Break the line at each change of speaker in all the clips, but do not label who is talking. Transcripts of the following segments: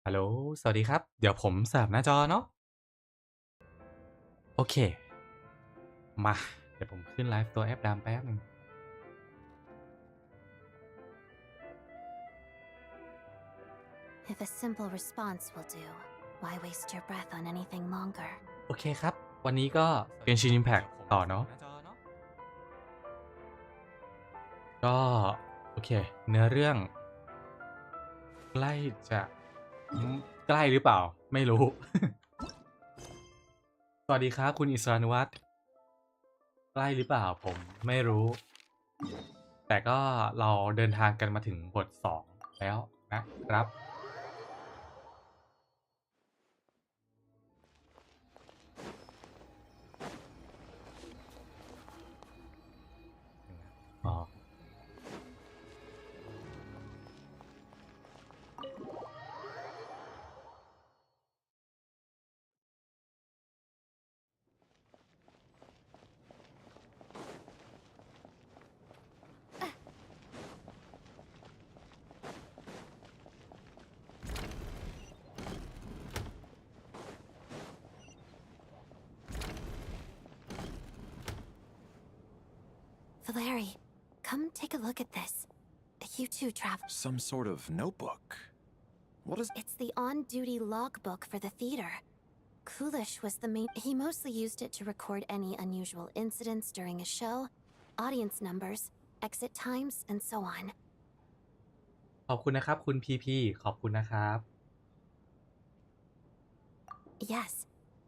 ฮัลโหลสวัสดีครับ เดี๋ยวผมสลับหน้าจอเนาะโอเค มา เดี๋ยวผมขึ้นไลฟ์ตัวแอปดำแป๊บหนึ่ง
If a simple response will do, why waste your breath on anything longer?
โอเคครับ วันนี้ก็ Genshin Impact ต่อเนาะก็โอเค เนื้อเรื่องใกล้จะใกล้หรือเปล่า ไม่รู้ สวัสดีครับ คุณอิสรานุวัฒน์ใกล้หรือเปล่า ผมไม่รู้ แต่ก็เราเดินทางกันมาถึงบท2แล้วนะครับอ๋อ
Valeri, come take a look at this. You two travel.
Some sort of notebook. What is...
It's the on-duty logbook for the theater. Kulish was the main... He mostly used it to record any unusual incidents during a show, audience numbers, exit times, and so on.
ขอบคุณนะครับคุณพีพีขอบคุณนะครับ
Yes,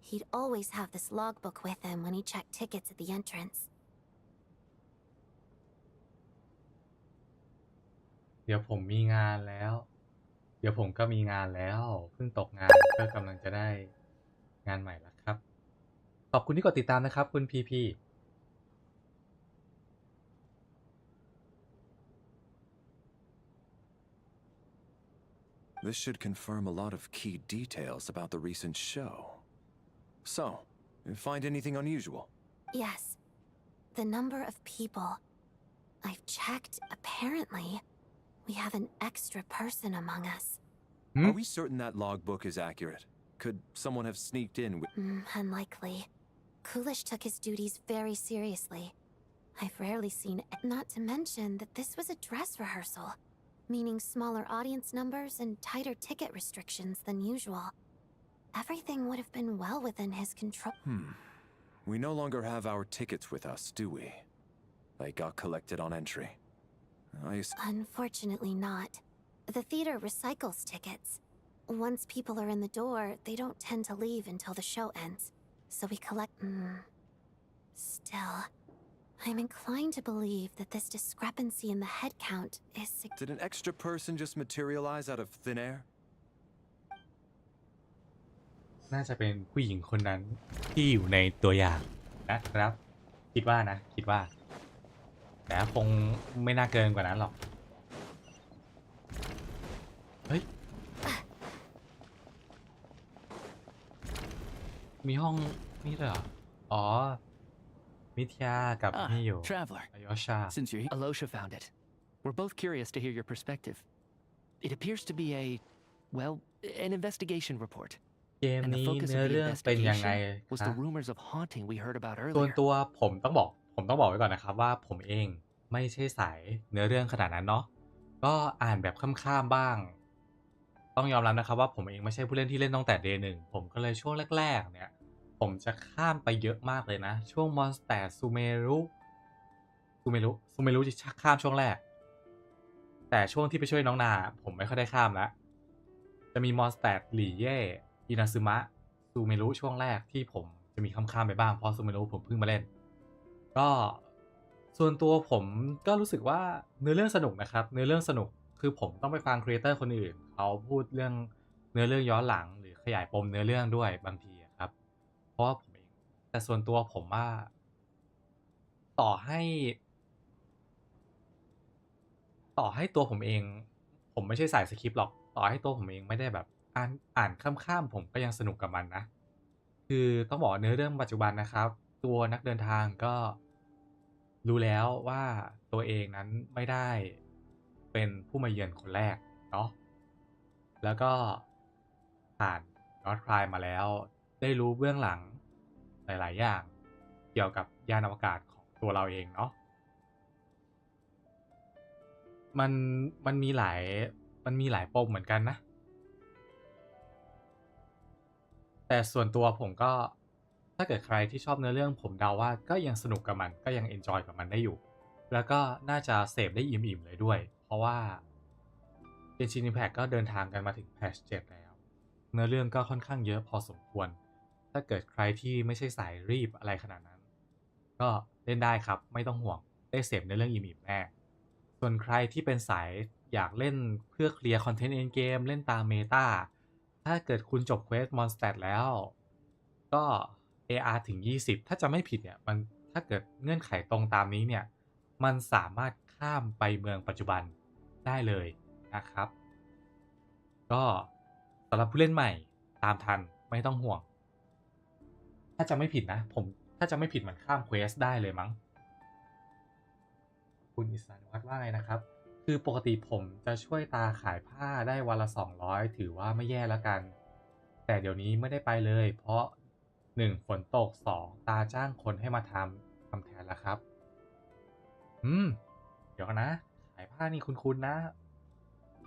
he'd always have this logbook with him when he checked tickets at the entrance.
เดี๋ยวผมมีงานแล้ว เดี๋ยวผมก็มีงานแล้วเพิ่งตกงานก็กำลังจะได้งานใหม่แล้วครับ ขอบคุณที่กดติดตามนะครับคุณพีพี
This should confirm a lot of key details about the recent show. So, you find anything unusual?
Yes, the number of people. I've checked. Apparently, we have an extra person among us.
Are we certain that logbook is accurate? Could someone have sneaked in with...
Unlikely. Kulish took his duties very seriously. I've rarely seen it. Not to mention that this was a dress rehearsal, meaning smaller audience numbers and tighter ticket restrictions than usual. Everything would have been well within his control.
We no longer have our tickets with us, do we? They got collected on entry.
Unfortunately not. The theater recycles tickets. Once people are in the door, they don't tend to leave until the show ends. So we collect... Still, I'm inclined to believe that this discrepancy in the head count is...
Did an extra person just materialize out of thin air?
น่าจะเป็นผู้หญิงคนนั้นที่อยู่ในตัวอย่างนะครับ คิดว่านะ คิดว่า แต่คงไม่น่าเกินกว่านั้นหรอก เฮ้ย มีห้องนี่เลยเหรอ อ๋อ มิทยากับนี่อยู่
Traveler.
อายอชา
Since you're here, Alosha found it. We're both curious to hear your perspective. It appears to be well, an investigation report.
เกม
And the
นี้
focus
เนื้อ
of the
เรื่องเป็นยังไง
investigation was
ครั
the
บ
rumors of haunting we heard about
ส่วน
earlier.
ตัวผมต้องบอกไว้ก่อนนะครับว่าผมเองไม่ใช่สายเนื้อเรื่องขนาดนั้นเนาะก็อ่านแบบข้ามๆบ้าง ต้องยอมรับนะครับว่าผมเองไม่ใช่ผู้เล่นที่เล่นตั้งแต่ Day 1ผมก็เลยช่วงแรกๆเนี่ยผมจะข้ามไปเยอะมากเลยนะ ช่วงมอนสเตอร์ซูเมรุจะข้ามช่วงแรก แต่ช่วงที่ไปช่วยน้องนาผมไม่ค่อยได้ข้ามแล้วจะมีมอนสเตอร์หลี่เย่อินาซึมะซูเมรุช่วงแรกที่ผมจะมีข้ามไปบ้างเพราะซูเมรุผมเพิ่งมาเล่น ก็ส่วนตัวผมก็รู้สึกว่าเนื้อเรื่องสนุกนะครับเนื้อเรื่องสนุกคือผมต้องไปฟังครีเอเตอร์คนอื่นเขาพูดเรื่องเนื้อเรื่องย้อนหลังหรือขยายปมเนื้อเรื่องด้วยบางทีครับเพราะว่าผมเองแต่ส่วนตัวผมว่าต่อให้ตัวผมเองผมไม่ใช่สายสคริปต์หรอกต่อให้ตัวผมเองไม่ได้แบบอ่านข้ามผมก็ยังสนุกกับมันนะคือต้องบอกเนื้อเรื่องปัจจุบันนะครับตัวนักเดินทางก็รู้แล้วว่าตัวเองนั้นไม่ได้เป็นผู้มาเยือนคนแรกเนาะแล้วก็ ผ่านนอตพรายมาแล้วได้รู้เบื้องหลังหลายๆอย่างเกี่ยวกับยานอวกาศของตัวเราเองเนาะมันมันมีหลายมันมีหลายปมเหมือนกันนะแต่ส่วนตัวผมก็ถ้าเกิดใครที่ชอบเนื้อเรื่องผมเดาว่าก็ยังสนุกกับมันก็ยังเอนจอยกับมันได้อยู่แล้วก็น่าจะเสพได้อิ่มๆเลยด้วยเพราะว่า Genshin Impact ก็เดินทางกันมาถึงแพทช์7แล้วเนื้อเรื่องก็ค่อนข้างเยอะพอสมควรถ้าเกิดใครที่ไม่ใช่สายรีบอะไรขนาดนั้นก็เล่นได้ครับไม่ต้องห่วงได้เสพในเรื่องอิ่มๆแน่ส่วนใครที่เป็นสายอยากเล่นเพื่อเคลียร์คอนเทนต์เอ็นเกมเล่นตามเมตาถ้าเกิดคุณจบเควสมอนสเตทแล้วก็ AR ถึง20ถ้าจะไม่ผิดเนี่ยมันถ้าเกิดเงื่อนไขตรงตามนี้เนี่ยมันสามารถข้ามไปเมืองปัจจุบันได้เลยนะครับก็สำหรับผู้เล่นใหม่ตามทันไม่ต้องห่วงถ้าจะไม่ผิดนะถ้าจะไม่ผิดมันข้ามเควสได้เลยมั้งคุณอิสานวัฒน์ว่าไงนะครับคือปกติผมจะช่วยตาขายผ้าได้วันละ200ถือว่าไม่แย่แล้วกันแต่เดี๋ยวนี้ไม่ได้ไปเลยเพราะ1ฝนตก2ตาจ้างคนให้มาทำแทนแล้วครับเดี๋ยวนะขายผ้านี่คุ้นๆนะ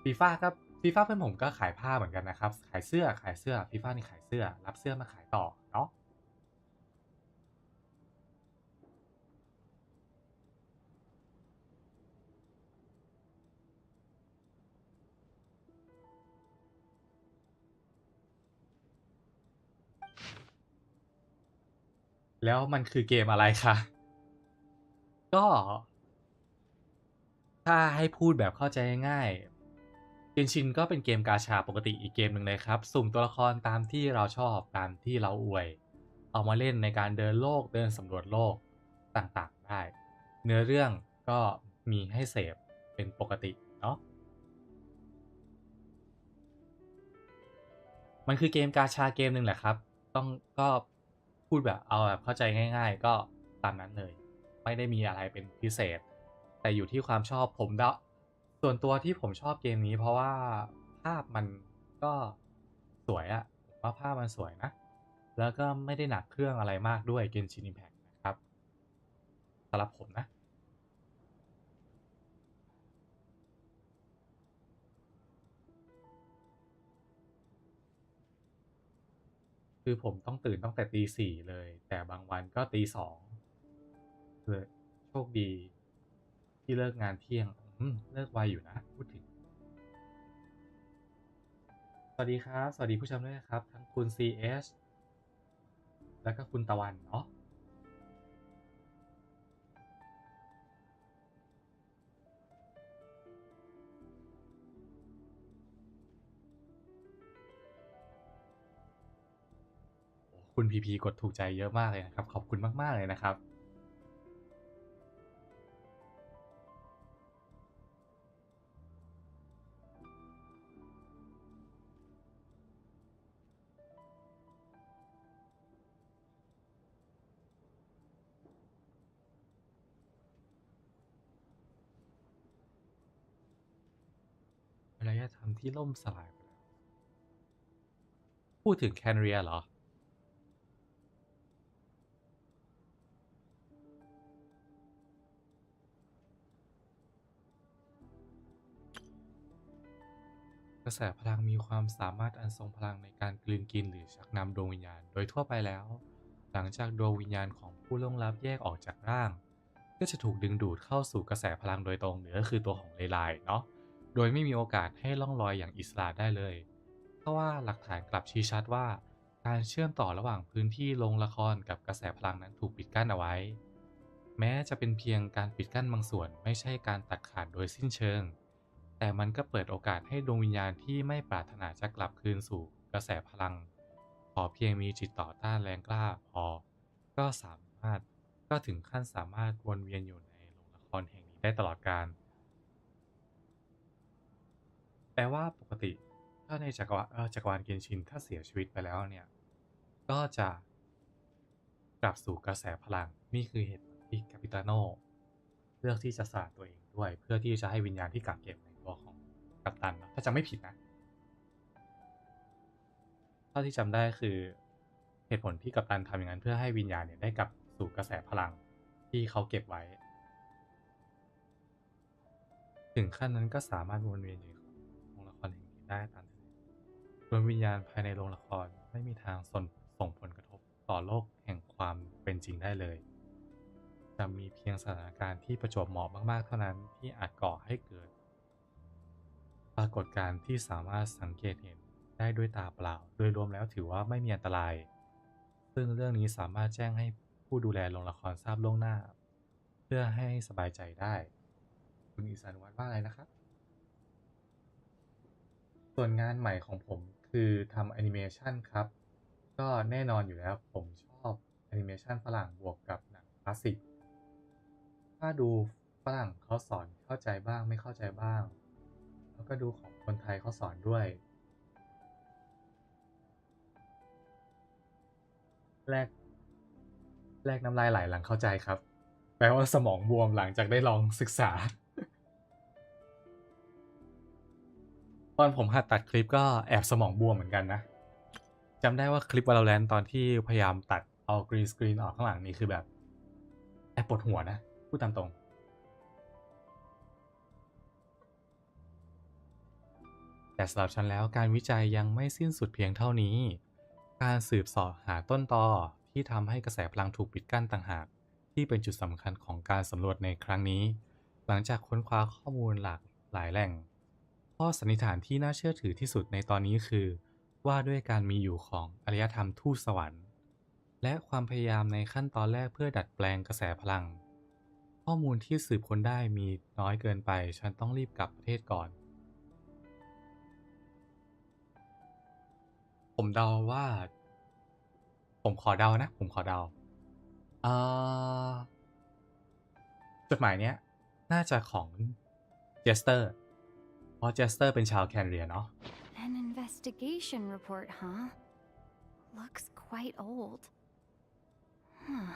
ฟีฟ่าครับฟีฟ่าเพื่อนผมก็ขายผ้าเหมือนกันนะครับขายเสื้อฟีฟ่านี่ขายเสื้อรับเสื้อมาขายต่อเนาะแล้วมันคือเกมอะไรคะก็ถ้าให้พูดแบบเข้าใจง่ายๆ Genshin ก็เป็นเกมกาชาปกติอีกเกมหนึ่งเลยครับสุ่มตัวละครตามที่เราชอบตามที่เราอวยเอามาเล่นในการเดินโลกเดินสำรวจโลกต่างๆได้เนื้อเรื่องก็มีให้เสพเป็นปกติเนาะมันคือเกมกาชาเกมหนึ่งแหละครับก็พูดแบบเอาแบบเข้าใจง่ายๆก็ตามนั้นเลยไม่ได้มีอะไรเป็นพิเศษแต่อยู่ที่ความชอบผมส่วนตัวที่ผมชอบเกมนี้เพราะว่าภาพมันก็สวยอะผมว่าภาพมันสวยนะแล้วก็ไม่ได้หนักเครื่องอะไรมากด้วย Genshin Impact นะครับสำหรับผมนะคือผมต้องตื่นตั้งแต่ตี 4เลยแต่บางวันก็ตี 2เลยโชคดีที่เลิกงานเที่ยงเลิกไวอยู่นะพูดถึงสวัสดีครับสวัสดีผู้ชมด้วยนะครับทั้งคุณ CS แล้วก็คุณตะวันเนาะคุณพีพีกดถูกใจเยอะมากเลยนะครับขอบคุณมากๆเลยนะครับอารยธรรมที่ล่มสลายไปแล้วพูดถึงแคนเรียเหรอกระแสพลังมีความสามารถอันทรงพลังในการกลืนกินหรือชักนำดวงวิญญาณโดยทั่วไปแล้วหลังจากดวงวิญญาณของผู้ล่วงลับแยกออกจากร่างก็จะถูกดึงดูดเข้าสู่กระแสพลังโดยตรงหรือก็คือตัวของเลไลเนาะโดยไม่มีโอกาสให้ล่องลอยอย่างอิสระได้เลยเพราะว่าหลักฐานกลับชี้ชัดว่าการเชื่อมต่อระหว่างพื้นที่โรงละครกับกระแสพลังนั้นถูกปิดกั้นเอาไว้แม้จะเป็นเพียงการปิดกั้นบางส่วนไม่ใช่การตัดขาดโดยสิ้นเชิง แต่มันก็เปิดโอกาสให้ดวงวิญญาณที่ไม่ปรารถนาจะกลับคืนสู่กระแสพลังขอเพียงมีจิตต่อต้านแรงกล้าพอก็สามารถก็ถึงขั้นสามารถวนเวียนอยู่ในโรงละครแห่งนี้ได้ตลอดกาลแปลว่าปกติถ้าในจักรวาลเกนชินถ้าเสียชีวิตไปแล้วเนี่ยก็จะกลับสู่กระแสพลังนี่คือเหตุผลที่คาปิตาโนเลือกที่จะสละตัวเองด้วยเพื่อที่จะให้วิญญาณที่กักเก็บในตัวของกัปตันเนอะถ้าจำไม่ผิดนะ เท่าที่จำได้คือเหตุผลที่กัปตันทำอย่างนั้นเพื่อให้วิญญาณเนี่ยได้กลับสู่กระแสพลังที่เขาเก็บไว้ถึงขั้นนั้นก็สามารถวนเวียนอยู่ในโรงละครแห่งนี้ได้ตามที่ดวงวิญญาณภายในโรงละครไม่มีทางส่งผลกระทบต่อโลกแห่งความเป็นจริงได้เลยจะมีเพียงสถานการณ์ที่ประจวบเหมาะมากๆเท่านั้นที่อาจก่อให้เกิดปรากฏการณ์ที่สามารถสังเกตเห็นได้ด้วยตาเปล่าโดยรวมแล้วถือว่าไม่มีอันตรายซึ่งเรื่องนี้สามารถแจ้งให้ผู้ดูแลโรงละครทราบล่วงหน้าเพื่อให้สบายใจได้คุณอิสานุวัฒน์ว่าอะไรนะครับส่วนงานใหม่ของผมคือทำแอนิเมชันครับก็แน่นอนอยู่แล้วผมชอบแอนิเมชันฝรั่งบวกกับหนังคลาสสิกถ้าดูฝรั่งเขาสอนเข้าใจบ้างไม่เข้าใจบ้างแล้วก็ดูของคนไทยเขาสอนด้วยแรกน้ำลายไหลหลังเข้าใจครับแปลว่าสมองบวมหลังจากได้ลองศึกษา ตอนผมหัดตัดคลิปก็แอบสมองบวมเหมือนกันนะจำได้ว่าคลิป Valorant ตอนที่พยายามตัดเอากรีนสกรีนออกข้างหลังนี่คือแบบแอบปวดหัวนะพูดตามตรงแต่สำหรับฉันแล้วการวิจัยยังไม่สิ้นสุดเพียงเท่านี้การสืบเสาะหาต้นตอที่ทำให้กระแสพลังถูกปิดกั้นต่างหากที่เป็นจุดสำคัญของการสำรวจในครั้งนี้หลังจากค้นคว้าข้อมูลหลากหลายแหล่งข้อสันนิษฐานที่น่าเชื่อถือที่สุดในตอนนี้คือว่าด้วยการมีอยู่ของอารยธรรมทูตสวรรค์และความพยายามในขั้นตอนแรกเพื่อดัดแปลงกระแสพลังข้อมูลที่สืบค้นได้มีน้อยเกินไปฉันต้องรีบกลับประเทศก่อนผมเดาว่าผมขอเดานะผมขอเดาเอ่อจดหมายเนี้ยน่าจะของเจสเตอร์เพราะเจสเตอร์เป็นชาวแคนาเดียเนาะ
An investigation report, huh? Looks quite old. Huh.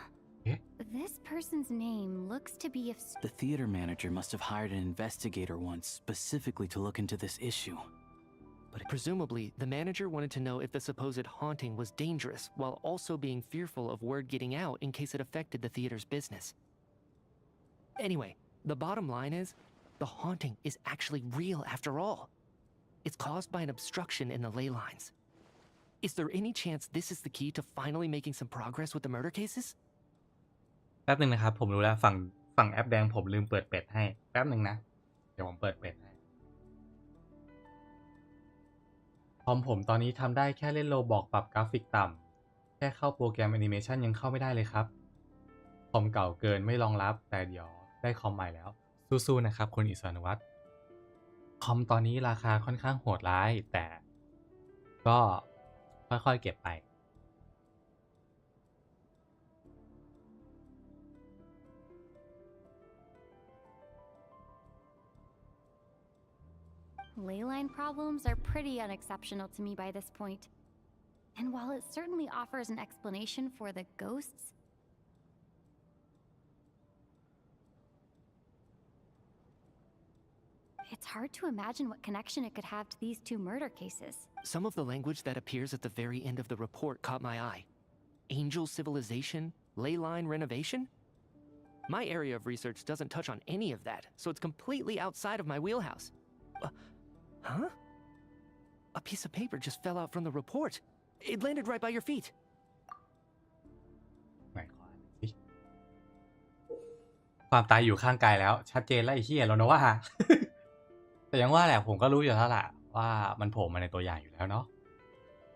Yeah.
This person's name looks to be of
The theater manager must have hired an investigator once specifically to look into this issue.
But presumably, the manager wanted to know if the supposed haunting was dangerous while also being fearful of word getting out in case it affected the theater's business. Anyway, the bottom line is, the haunting is actually real after all. It's caused by an obstruction in the ley lines. Is there any chance this is the key to finally making some progress with the murder cases?
แป๊บหนึ่งนะครับผมรู้แล้วฝั่งแอปแดงผมลืมเปิดเป็ดให้แป๊บหนึ่งนะเดี๋ยวผมเปิดเป็ดให้คอมผมตอนนี้ทำได้แค่เล่นโลบอกปรับกราฟิกต่ำแค่เข้าโปรแกรมแอนิเมชันยังเข้าไม่ได้เลยครับคอมเก่าเกินไม่รองรับแต่เดี๋ยวได้คอมใหม่แล้วสู้ๆนะครับคุณอิสานุวัฒน์คอมตอนนี้ราคาค่อนข้างโหดร้ายแต่ก็ค่อยๆเก็บไป
Leyline problems are pretty unexceptional to me by this point. And while it certainly offers an explanation for the ghosts, it's hard to imagine what connection it could have to these two murder cases.
Some of the language that appears at the very end of the report caught my eye. Angel civilization, ley line renovation? My area of research doesn't touch on any of that, so it's completely outside of my wheelhouse. Huh? A piece of paper just fell out from the report. It landed right by your feet.
ไหนขออ่านสิ ความตายอยู่ข้างกายแล้วชัดเจนแล้วไอ้เหี้ยแล้วนะว่า แต่ยังว่าแหละผมก็รู้อยู่แล้วล่ะว่ามันโผล่มาในตัวอย่างอยู่แล้วเนาะ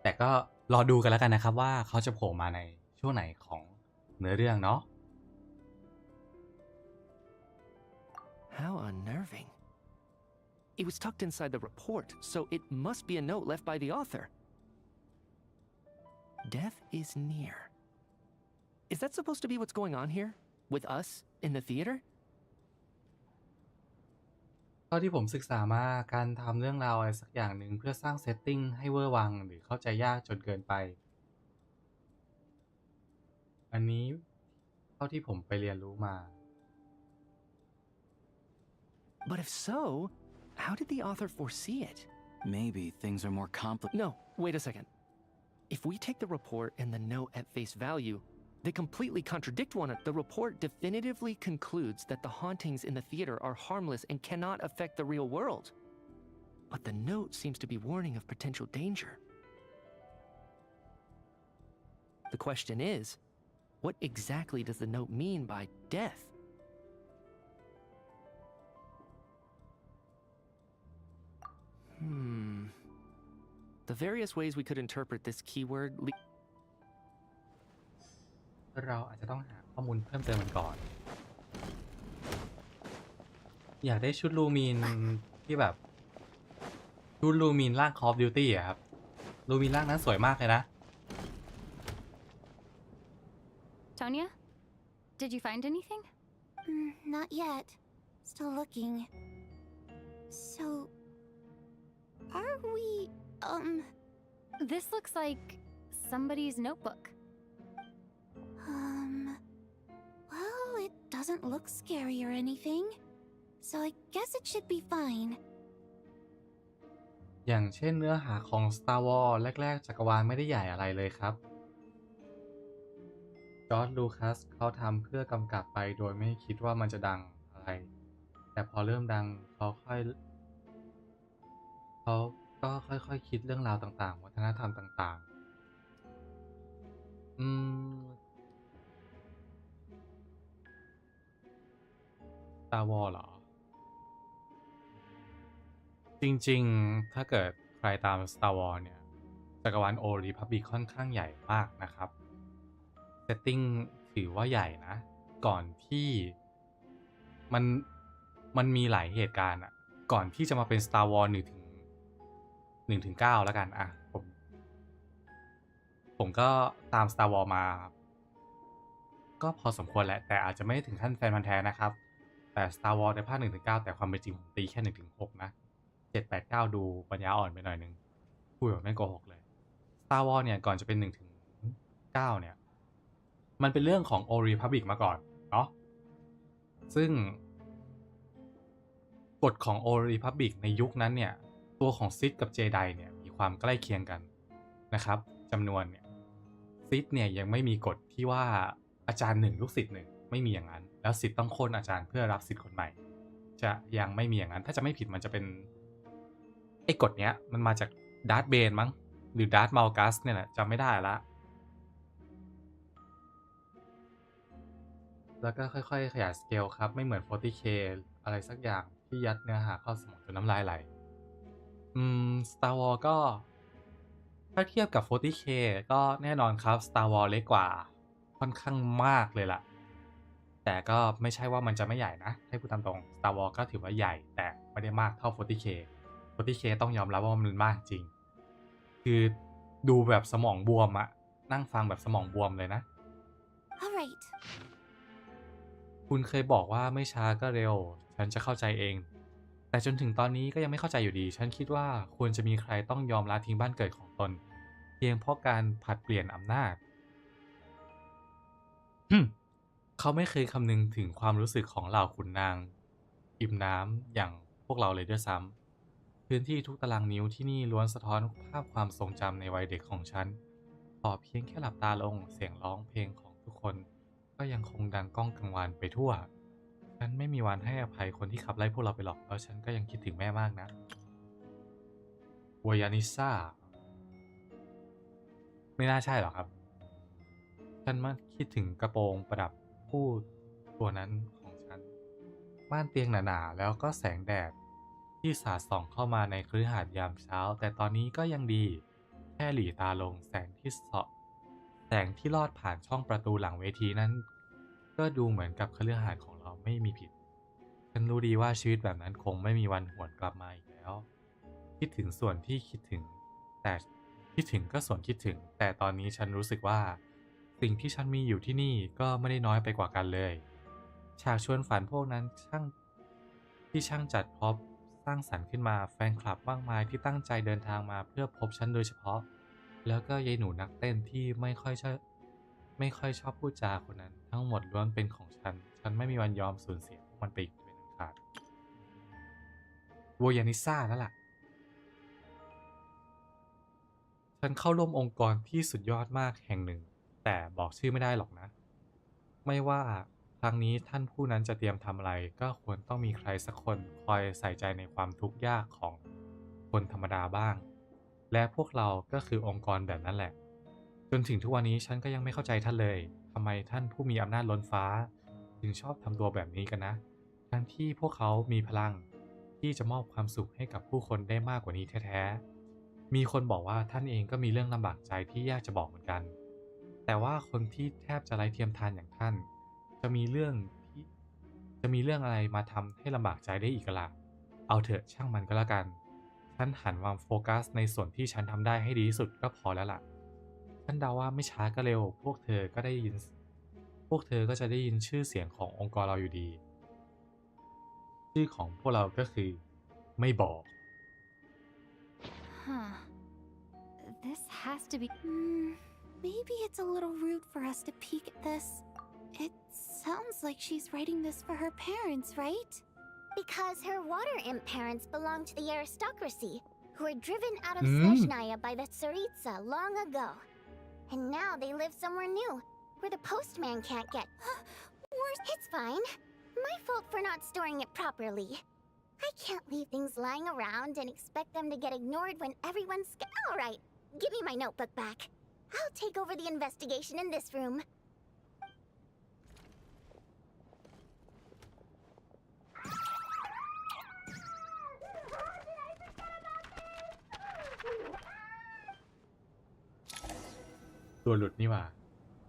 แต่ก็รอดูกันแล้วกันนะครับว่าเขาจะโผล่มาในช่วงไหนของเนื้อเรื่องเนาะ
How unnerving. It was tucked inside the report, so it must be a note left by the author. Death is near. Is that supposed to be what's going on here? With us in the theater?
เท่าที่ผมศึกษามาการทำเรื่องราวอะไรสักอย่างหนึ่งเพื่อสร้างเซตติ้งให้เวอร์วังหรือเข้าใจยากจนเกินไปอันนี้เท่าที่ผมไปเรียนรู้มา
But if so, how did the author foresee it?
Maybe things are more complicated.
No, wait a second. if we take the report and the note at face value, they completely contradict one another. The report definitively concludes that the hauntings in the theater are harmless and cannot affect the real world. But the note seems to be warning of potential danger. The question is, what exactly does the note mean by death? The various ways we could interpret this keyword
เราอาจจะต้องหาข้อมูลเพิ่มเติมมันก่อน อยากได้ชุดลูมีนที่แบบชุดลูมีนร่าง Call of Duty อะครับลูมีนร่างนั้นสวยมากเลยนะ
Tonya, did you find anything?
Not yet. Still looking. So, are we,
This looks like somebody's notebook.
Well, it doesn't look scary or anything. So I guess it should be fine.
อย่างเช่นเนื้อหาของ Star Wars แรกๆจักรวาลไม่ได้ใหญ่อะไรเลยครับจอร์จ ลูคัสเขาทำเพื่อกำกับไปโดยไม่คิดว่ามันจะดังอะไร แต่พอเริ่มดังเขาก็ค่อยๆคิดเรื่องราวต่างๆวัฒนธรรมต่างๆStar Wars เหรอ จริงๆถ้าเกิดใครตาม Star Wars เนี่ยจักรวาล Old Republic ค่อนข้างใหญ่มากนะครับเซตติ้งถือว่าใหญ่นะก่อนที่มันมีหลายเหตุการณ์อะก่อนที่จะมาเป็น Star Wars 1 ถึง 9แล้วกันอ่ะผมก็ตาม Star Wars มาก็พอสมควรแหละแต่อาจจะไม่ถึงขั้นแฟนพันธุ์แท้นะครับแต่ Star Wars ในภาค 1 ถึง 9แต่ความเป็นจริงผมตีแค่ 1 ถึง 6นะ7 8 9ดูปัญญาอ่อนไปหน่อยนึงพูดแบบไม่โกหกเลย Star Wars เนี่ยก่อนจะเป็น1 ถึง 9เนี่ยมันเป็นเรื่องของ Old Republic มาก่อนเนาะซึ่งกฎของ Old Republic ในยุคนั้นเนี่ยตัวของซิธกับเจไดเนี่ยมีความใกล้เคียงกันนะครับจำนวนเนี่ยซิธเนี่ยยังไม่มีกฎที่ว่าอาจารย์1ลูกศิษย์1ไม่มีอย่างนั้นแล้วศิษย์ต้องโค่นอาจารย์เพื่อรับศิษย์คนใหม่จะยังไม่มีอย่างนั้นถ้าจะไม่ผิดมันจะเป็นไอ้กฎเนี้ยมันมาจากดาร์ธเบนมั้งหรือดาร์ธมัลกัสเนี่ยแหละจำไม่ได้ละแล้วก็ค่อยๆขยายสเกลครับไม่เหมือน 40K อะไรสักอย่างที่ยัดเนื้อหาเข้าสมองจนน้ำลายไหลStar Wars ก็ถ้าเทียบกับ 40K ก็แน่นอนครับ Star Wars เล็กกว่าค่อนข้างมากเลยล่ะแต่ก็ไม่ใช่ว่ามันจะไม่ใหญ่นะให้พูดตามตรง Star Wars ก็ถือว่าใหญ่แต่ไม่ได้มากเท่า 40K 40K ต้องยอมรับว่ามันมากจริงคือดูแบบสมองบวมอะนั่งฟังแบบสมองบวมเลยนะ
Alright.
คุณเคยบอกว่าไม่ช้าก็เร็วฉันจะเข้าใจเองแต่จนถึงตอนนี้ก็ยังไม่เข้าใจอยู่ดีฉันคิดว่าควรจะมีใครต้องยอมละทิ้งบ้านเกิดของตนเพียงเพราะการผลัดเปลี่ยนอำนาจ เขาไม่เคยคำนึงถึงความรู้สึกของเหล่าขุนนางอิ่มน้ำอย่างพวกเราเลยด้วยซ้ำพื้นที่ทุกตารางนิ้วที่นี่ล้วนสะท้อนภาพความทรงจำในวัยเด็กของฉันพอเพียงแค่หลับตาลงเสียงร้องเพลงของทุกคนก็ยังคงดังก้องกังวานไปทั่วฉันไม่มีวันให้อภัยคนที่ขับไล่พวกเราไปหรอกแล้วฉันก็ยังคิดถึงแม่มากนะวายานิซ่าไม่น่าใช่หรอกครับฉันมาคิดถึงกระโปรงประดับผู้ตัวนั้นของฉันม่านเตียงหนาๆแล้วก็แสงแดดที่สาดส่องเข้ามาในคฤหาสน์ยามเช้าแต่ตอนนี้ก็ยังดีแค่หลีตาลงแสงที่ลอดผ่านช่องประตูหลังเวทีนั้นก็ดูเหมือนกับคฤหาสน์ของเราไม่มีผิดฉันรู้ดีว่าชีวิตแบบนั้นคงไม่มีวันหวนกลับมาอีกแล้วคิดถึงส่วนที่คิดถึงแต่คิดถึงก็ส่วนคิดถึงแต่ตอนนี้ฉันรู้สึกว่าสิ่งที่ฉันมีอยู่ที่นี่ก็ไม่ได้น้อยไปกว่ากันเลยฉากชวนฝันพวกนั้นช่างจัดพร็อพสร้างสรรค์ขึ้นมาแฟนคลับมากมายที่ตั้งใจเดินทางมาเพื่อพบฉันโดยเฉพาะแล้วก็ยายหนูนักเต้นที่ไม่ค่อยชอบพูดจาคนนั้นทั้งหมดล้วนเป็นของฉันไม่มีวันยอมสูญเสียพวกมันไปอีกเป็นอันขาดโวยานิซ่าแล้วล่ะ ฉันเข้าร่วมองค์กรที่สุดยอดมากแห่งหนึ่งแต่บอกชื่อไม่ได้หรอกนะไม่ว่าครั้งนี้ท่านผู้นั้นจะเตรียมทำอะไรก็ควรต้องมีใครสักคนคอยใส่ใจในความทุกข์ยากของคนธรรมดาบ้างและพวกเราก็คือองค์กรแบบนั้นแหละจนถึงทุกวันนี้ฉันก็ยังไม่เข้าใจท่านเลยทำไมท่านผู้มีอำนาจล้นฟ้าจึงชอบทำตัวแบบนี้กันนะทั้งที่พวกเขามีพลังที่จะมอบความสุขให้กับผู้คนได้มากกว่านี้แท้ๆมีคนบอกว่าท่านเองก็มีเรื่องลำบากใจที่ยากจะบอกเหมือนกันแต่ว่าคนที่แทบจะไร้เทียมทานอย่างท่านจะมีเรื่องอะไรมาทำให้ลำบากใจได้อีกล่ะเอาเถอะช่างมันก็แล้วกันฉันหันมาโฟกัสในส่วนที่ฉันทำได้ให้ดีที่สุดก็พอแล้วล่ะฉันเดาว่าไม่ช้าก็เร็วพวกเธอก็จะได้ยินชื่อเสียงขององค์กรเราอยู่ดีชื่อของพวกเราก็คือไม่บอก
Huh. This has to be.
Maybe it's a little rude for us to peek at this. It sounds like she's writing this for her parents, right?
Because her water imp parents belong to the aristocracy, who were driven out of
Mm.
Snezhnaya by the Tsaritsa long ago. And now they live somewhere new, where the postman can't get. It's fine. My fault for not storing it properly. I can't leave things lying around and expect them to get ignored when everyone's All right, give me my notebook back. I'll take over the investigation in this room.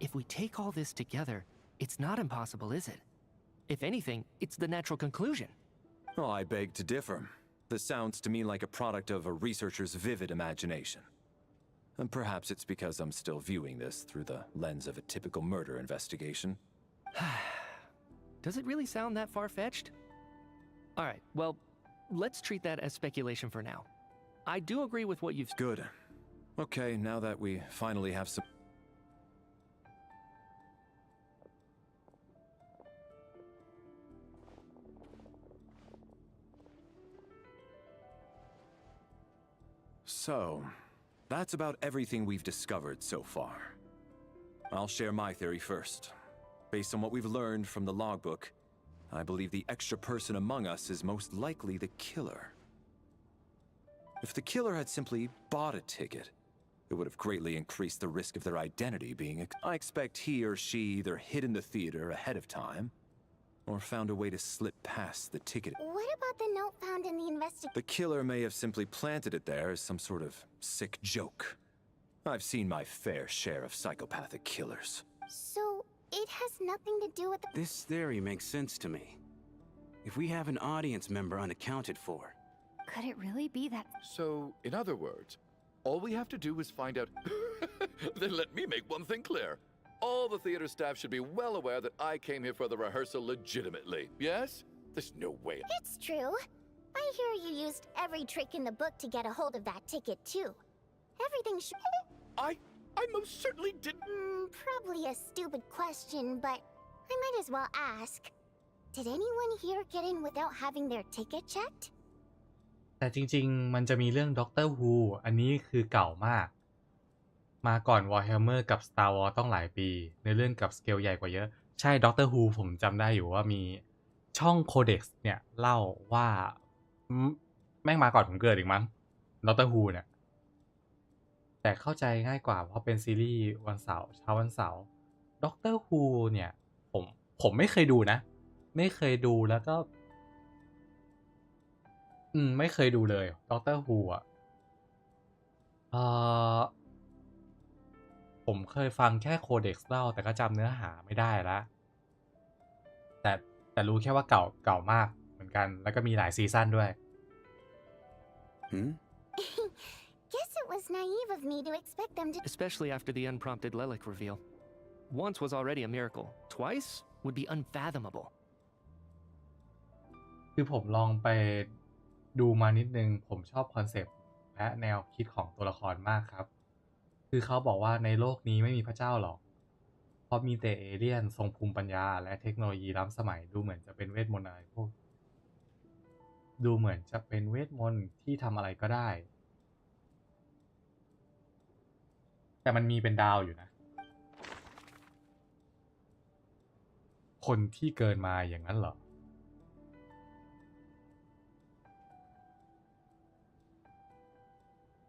If we take all this together, it's not impossible, is it? If anything, it's the natural conclusion.
Oh, I beg to differ. This sounds to me like a product of a researcher's vivid imagination. And perhaps it's because I'm still viewing this through the lens of a typical murder investigation.
Does it really sound that far-fetched? All right, well, let's treat that as speculation for now. I do agree with what you've...
Good. Okay, now that we finally have some... So, that's about everything we've discovered so far. I'll share my theory first. Based on what we've learned from the logbook, I believe the extra person among us is most likely the killer. If the killer had simply bought a ticket, it would have greatly increased the risk of their identity being... I expect he or she either hid in the theater ahead of time, or found a way to slip past the ticket.
What about the note found in the investigation?
The killer may have simply planted it there as some sort of sick joke. I've seen my fair share of psychopathic killers.
So, it has nothing to do with the...
This theory makes sense to me. If we have an audience member unaccounted for,
Could it really be that?
So, in other words, all we have to do is find out. Then let me make one thing clear. All the theater staff should be well aware that I came here for the rehearsal legitimately. Yes? There's no way.
It's true. I hear you used every trick in the book to get a hold of that ticket, too. Everything should...
I most certainly didn't.
Probably a stupid question, but I might as well ask. Did anyone here get in without having their ticket checked?
แต่จริงๆมันจะมีเรื่องด็อกเตอร์ฮูอันนี้คือเก่ามากมาก่อน Warhammer กับ Star Wars ต้องหลายปีในเรื่องกับสเกลใหญ่กว่าเยอะใช่ด็อกเตอร์ฮูผมจำได้อยู่ว่ามีช่อง Codex เนี่ยเล่าว่าแม่งมาก่อนผมเกิดอีกมั้งด็อกเตอร์ฮูเนี่ยแต่เข้าใจง่ายกว่าเพราะเป็นซีรีส์วันเสาร์เช้าวันเสาร์ด็อกเตอร์ฮูเนี่ยผมไม่เคยดูนะไม่เคยดูแล้วก็ไม่เคยดูเลยด็อกเตอร์ฮูอ่ะผมเคยฟังแค่โคเด็กซ์เล่าแต่ก็จำเนื้อหาไม่ได้ละแต่รู้แค่ว่าเก่ามากเหมือนกันแล้วก็มีหลายซีซั่นด้วย
Guess it was naive of me to expect them to...
Especially after the unprompted Lelik reveal. Once was already a miracle. Twice would be unfathomable.
คือผมลองไปดูมานิดนึงผมชอบคอนเซปต์และแนวคิดของตัวละครมากครับคือเขาบอกว่าในโลกนี้ไม่มีพระเจ้าหรอกเพราะมีแต่เอเลี่ยนทรงภูมิปัญญาและเทคโนโลยีล้ำสมัยดูเหมือนจะเป็นเวทมนต์อะไรพวกดูเหมือนจะเป็นเวทมนต์ที่ทำอะไรก็ได้ แต่มันมีเป็นดาวอยู่นะ คนที่เกินมาอย่างนั้นเหรอ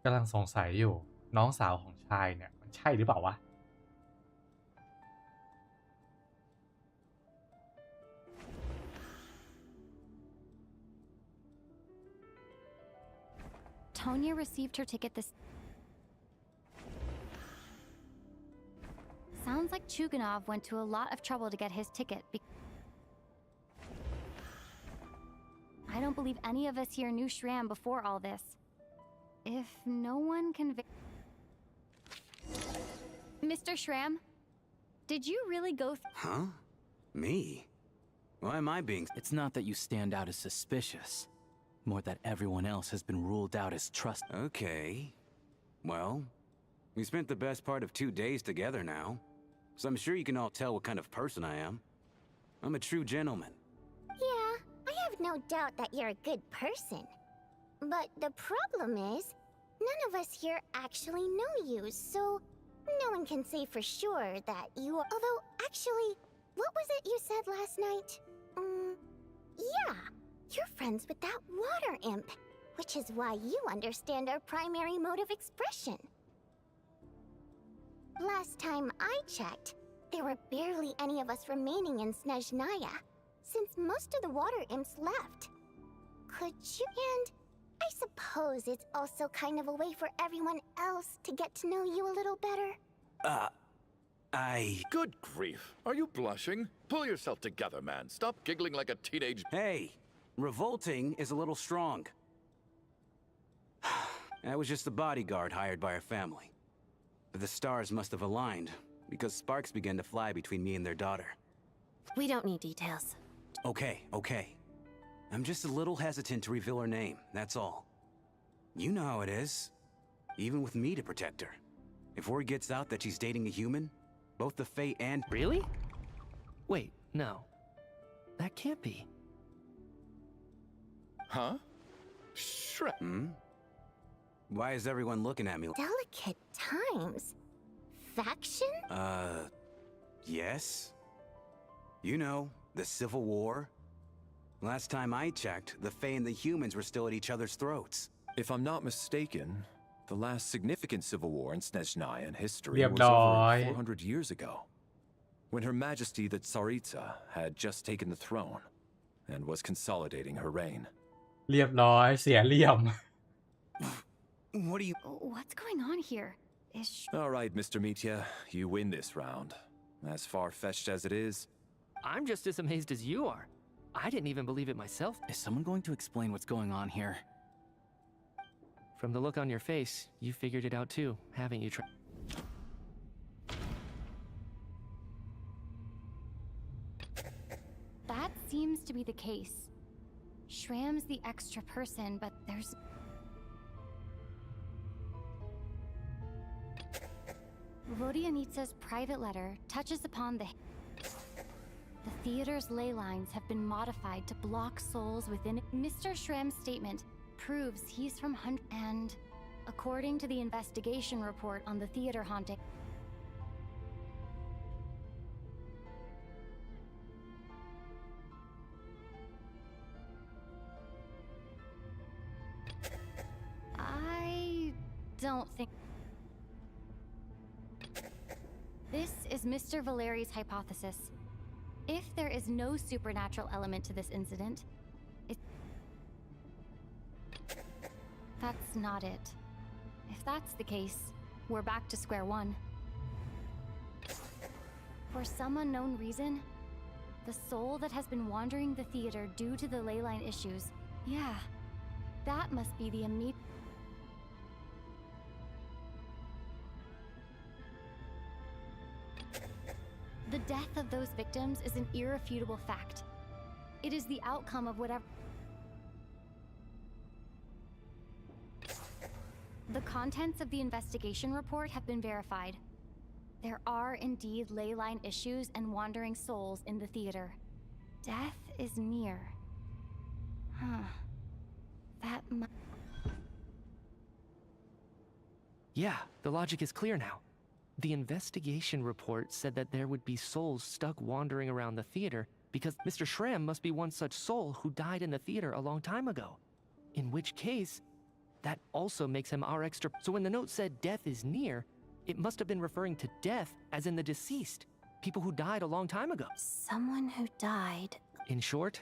กำลังสงสัยอยู่ น้องสาวของชายเนี่ย มันใช่หรือเปล่าวะ
Tonya received her ticket this. Sounds like Chuganov went to a lot of trouble to get his ticket. I don't believe any of us here knew Shram before all this. If no one can. Mr. Shram, did you really go?
Huh? Me? Why am I being? It's not that you stand out as suspicious. More that everyone else has been ruled out as trust. Okay. Well, we spent the best part of 2 days together now. So I'm sure you can all tell what kind of person I am. I'm a true gentleman.
Yeah, I have no doubt that you're a good person. But the problem is, none of us here actually know you, so no one can say for sure that you are. Although, actually, what was it you said last night? Yeah, you're friends with that water imp, which is why you understand our primary mode of expression. Last time I checked, there were barely any of us remaining in Snezhnaya, since most of the water imps left. Could you? And I suppose it's also kind of a way for everyone else to get to know you a little better.
Good grief. Are you blushing? Pull yourself together, man. Stop giggling like a teenage.
Hey, revolting is a little strong. I was just the bodyguard hired by our family. But the stars must have aligned, because sparks began to fly between me and their daughter.
We don't need details.
Okay. I'm just a little hesitant to reveal her name, that's all. You know how it is. Even with me to protect her. If word gets out that she's dating a human, both the Fae and—
Really? Wait, no. That can't be.
Huh? Shram.
Why is everyone looking at me like—
Delicate times. Faction?
Yes? You know, the Civil War? Last time I checked, the Fae and the humans were still at each other's throats.
If I'm not mistaken, the last significant civil war in Snezhnayan history
Liệp
was
đòi.
over 400 years ago, when Her Majesty the Tsaritsa had just taken the throne and was consolidating her reign.
เรียบร้อยเสียเหลี่ยม
What do you—
What's going on here? Is
All right, Mr. Mitya, you win this round. As far-fetched as it is,
I'm just as amazed as you are. I didn't even believe it myself.
Is someone going to explain what's going on here?
From the look on your face, you figured it out too, haven't you?
that seems to be the case. Shram's the extra person, but there's. Vodyanitsa's private letter touches upon the theater's ley lines have been modified to block souls within it. Mr. Shram's statement proves he's from and according to the investigation report on the theater haunting, I don't think. This is Mr. Valeri's hypothesis. If there is no supernatural element to this incident, that's not it. If that's the case, we're back to square one. For some unknown reason, the soul that has been wandering the theater due to the ley line issues, yeah, that must be the immediate. The death of those victims is an irrefutable fact. It is the outcome of whatever. The contents of the investigation report have been verified. There are indeed ley line issues and wandering souls in the theater. Death is near. That
Yeah, the logic is clear now. The investigation report said that there would be souls stuck wandering around the theater because Mr. Schramm must be one such soul who died in the theater a long time ago. In which case, that also makes him our extra. So when the note said death is near, it must have been referring to death as in the deceased, people who died a long time ago.
Someone who died.
In short,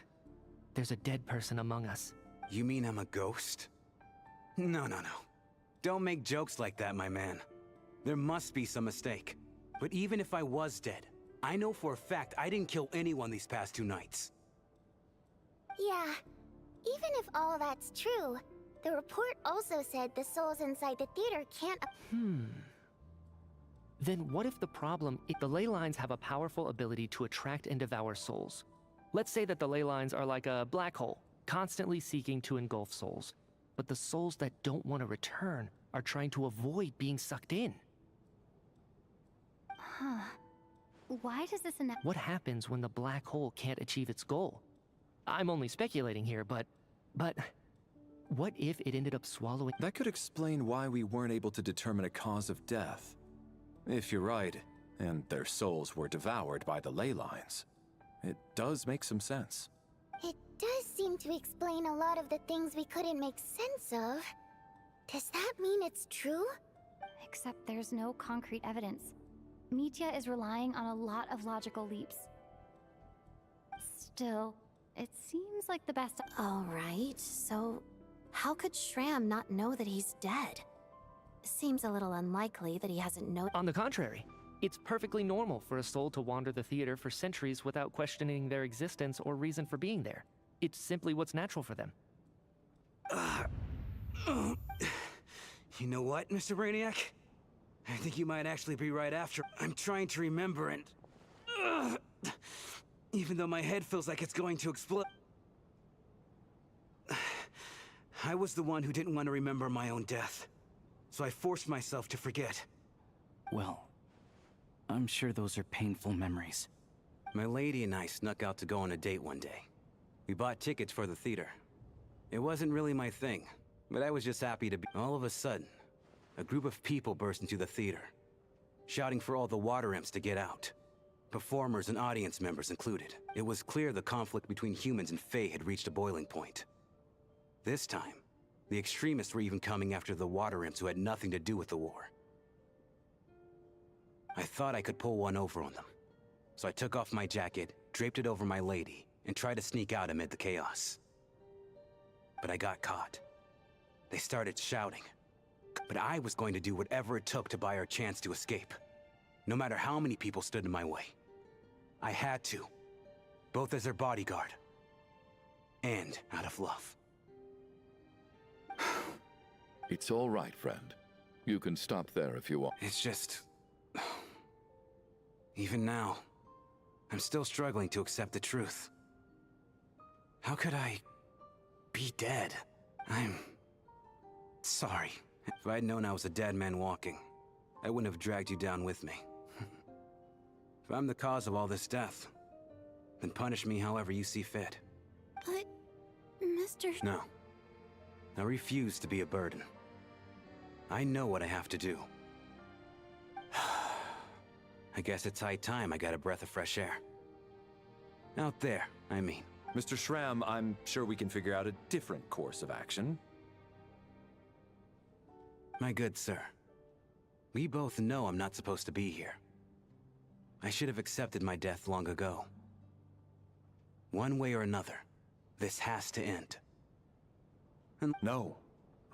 there's a dead person among us.
You mean I'm a ghost? No. Don't make jokes like that, my man. There must be some mistake. But even if I was dead, I know for a fact I didn't kill anyone these past 2 nights.
Yeah, even if all that's true, the report also said the souls inside the theater can't.
Then what if the problem is the ley lines have a powerful ability to attract and devour souls? Let's say that the ley lines are like a black hole, constantly seeking to engulf souls. But the souls that don't want to return are trying to avoid being sucked in.
Huh. Why does this
What happens when the black hole can't achieve its goal? I'm only speculating here, but what if it ended up swallowing?
That could explain why we weren't able to determine a cause of death. If you're right, and their souls were devoured by the ley lines, it does make some sense.
It does seem to explain a lot of the things we couldn't make sense of. Does that mean it's true?
Except there's no concrete evidence. Mitya is relying on a lot of logical leaps. Still, it seems like the best.
All right, so how could Schramm not know that he's dead? Seems a little unlikely that he hasn't known.
On the contrary, it's perfectly normal for a soul to wander the theater for centuries without questioning their existence or reason for being there. It's simply what's natural for them.
You know what, Mr. Brainiac? I think you might actually be right after. I'm trying to remember and... even though my head feels like it's going to explode. I was the one who didn't want to remember my own death. So I forced myself to forget. Well, I'm sure those are painful memories. My lady and I snuck out to go on a date one day. We bought tickets for the theater. It wasn't really my thing, but I was just happy to be. All of a sudden, a group of people burst into the theater, shouting for all the water imps to get out. Performers and audience members included. It was clear the conflict between humans and Fae had reached a boiling point. This time, the extremists were even coming after the water imps who had nothing to do with the war. I thought I could pull one over on them. So I took off my jacket, draped it over my lady, and tried to sneak out amid the chaos. But I got caught. They started shouting. But I was going to do whatever it took to buy our chance to escape. No matter how many people stood in my way. I had to. Both as their bodyguard. And out of love.
It's all right, friend. You can stop there if you want.
It's just... even now, I'm still struggling to accept the truth. How could I be dead? I'm sorry. If I'd known I was a dead man walking, I wouldn't have dragged you down with me. If I'm the cause of all this death, then punish me however you see fit.
But, Mr.
No. I refuse to be a burden. I know what I have to do. I guess it's high time I got a breath of fresh air. Out there, I mean.
Mr. Schramm, I'm sure we can figure out a different course of action.
My good sir, we both know I'm not supposed to be here. I should have accepted my death long ago. One way or another, this has to end.
No,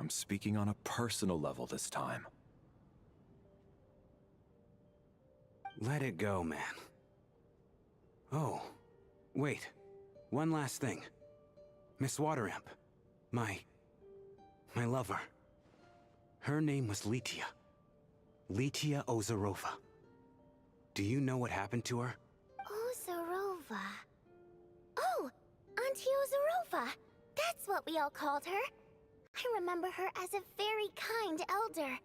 I'm speaking on a personal level this time.
Let it go, man. Oh, wait. One last thing. Miss Water Imp. My lover. Her name was Litia. Litia Ozarova. Do you know what happened to her?
Ozarova. Oh, Auntie Ozarova. That's what we all called her. I remember her as a very kind elder.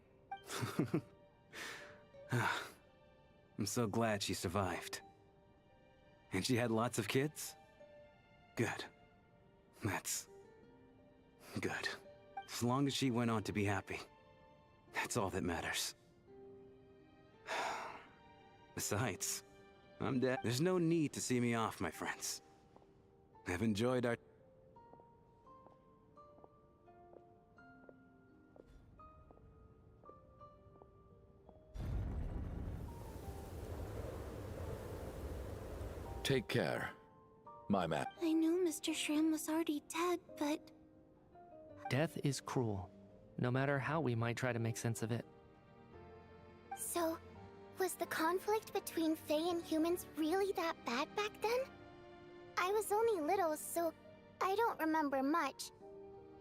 I'm so glad she survived. And she had lots of kids? Good. That's... good. As long as she went on to be happy. That's all that matters. Besides, I'm dead. There's no need to see me off, my friends. I've enjoyed our...
Take care. My map.
I knew Mr. Shrim was already dead, but
Death is cruel, no matter how we might try to make sense of it.
So, was the conflict between Fae and humans really that bad back then? I was only little, so I don't remember much.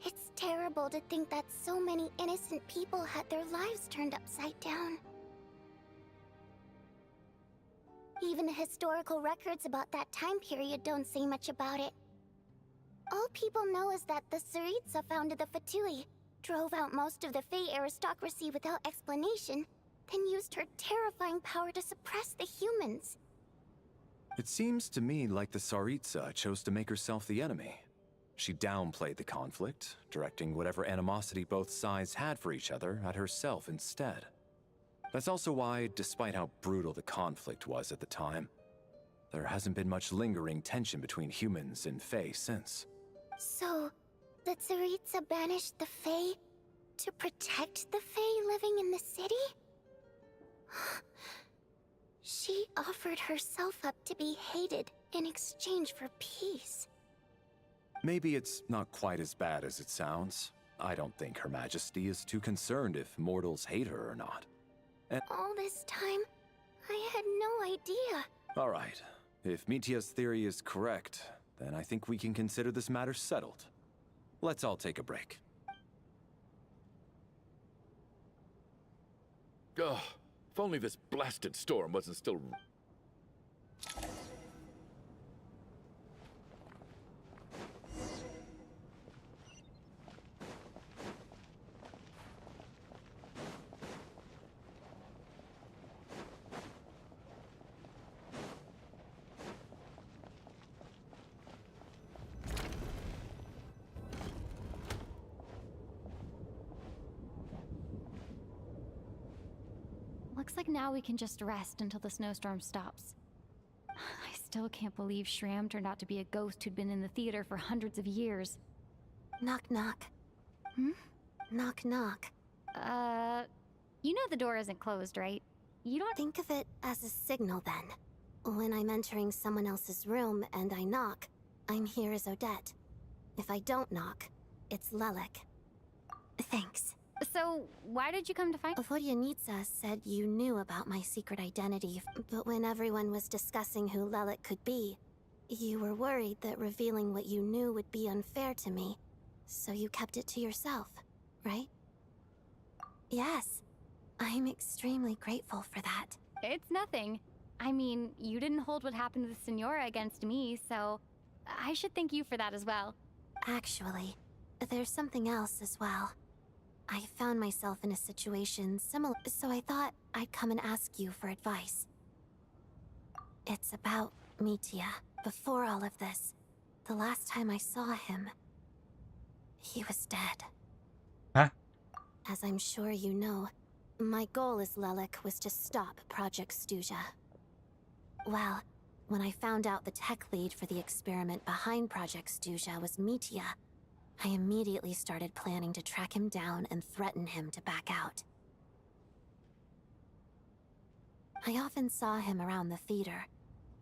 It's terrible to think that so many innocent people had their lives turned upside down. Even the historical records about that time period don't say much about it. All people know is that the Tsaritsa founded the Fatui, drove out most of the Fae aristocracy without explanation, then used her terrifying power to suppress the humans.
It seems to me like the Tsaritsa chose to make herself the enemy. She downplayed the conflict, directing whatever animosity both sides had for each other at herself instead. That's also why, despite how brutal the conflict was at the time, there hasn't been much lingering tension between humans and Fae since.
So, the Tsaritsa banished the Fae to protect the Fae living in the city? She offered herself up to be hated in exchange for peace.
Maybe it's not quite as bad as it sounds. I don't think Her Majesty is too concerned if mortals hate her or not.
All this time, I had no idea.
All right, if Mitia's theory is correct, then I think we can consider this matter settled. Let's all take a break.
Ugh, if only this blasted storm wasn't still...
Looks like now we can just rest until the snowstorm stops. I still can't believe Shram turned out to be a ghost who'd been in the theater for hundreds of years.
knock knock. Knock knock.
You know the door isn't closed, right? You don't
Think of it as a signal then. When I'm entering someone else's room and I knock, I'm here as Odette. If I don't knock, it's Lelik. Thanks.
So, why did you come to find-
Vodyanitsa said you knew about my secret identity, but when everyone was discussing who Lelik could be, you were worried that revealing what you knew would be unfair to me, so you kept it to yourself, right? Yes, I'm extremely grateful for that.
It's nothing. I mean, you didn't hold what happened to the Senora against me, so I should thank you for that as well.
Actually, there's something else as well. I found myself in a situation similar, so I thought I'd come and ask you for advice. It's about Mitia. Before all of this, the last time I saw him, he was dead.
Huh?
As I'm sure you know, my goal as Lelik was to stop Project Stuja. Well, when I found out the tech lead for the experiment behind Project Stuja was Mitia, I immediately started planning to track him down and threaten him to back out. I often saw him around the theater,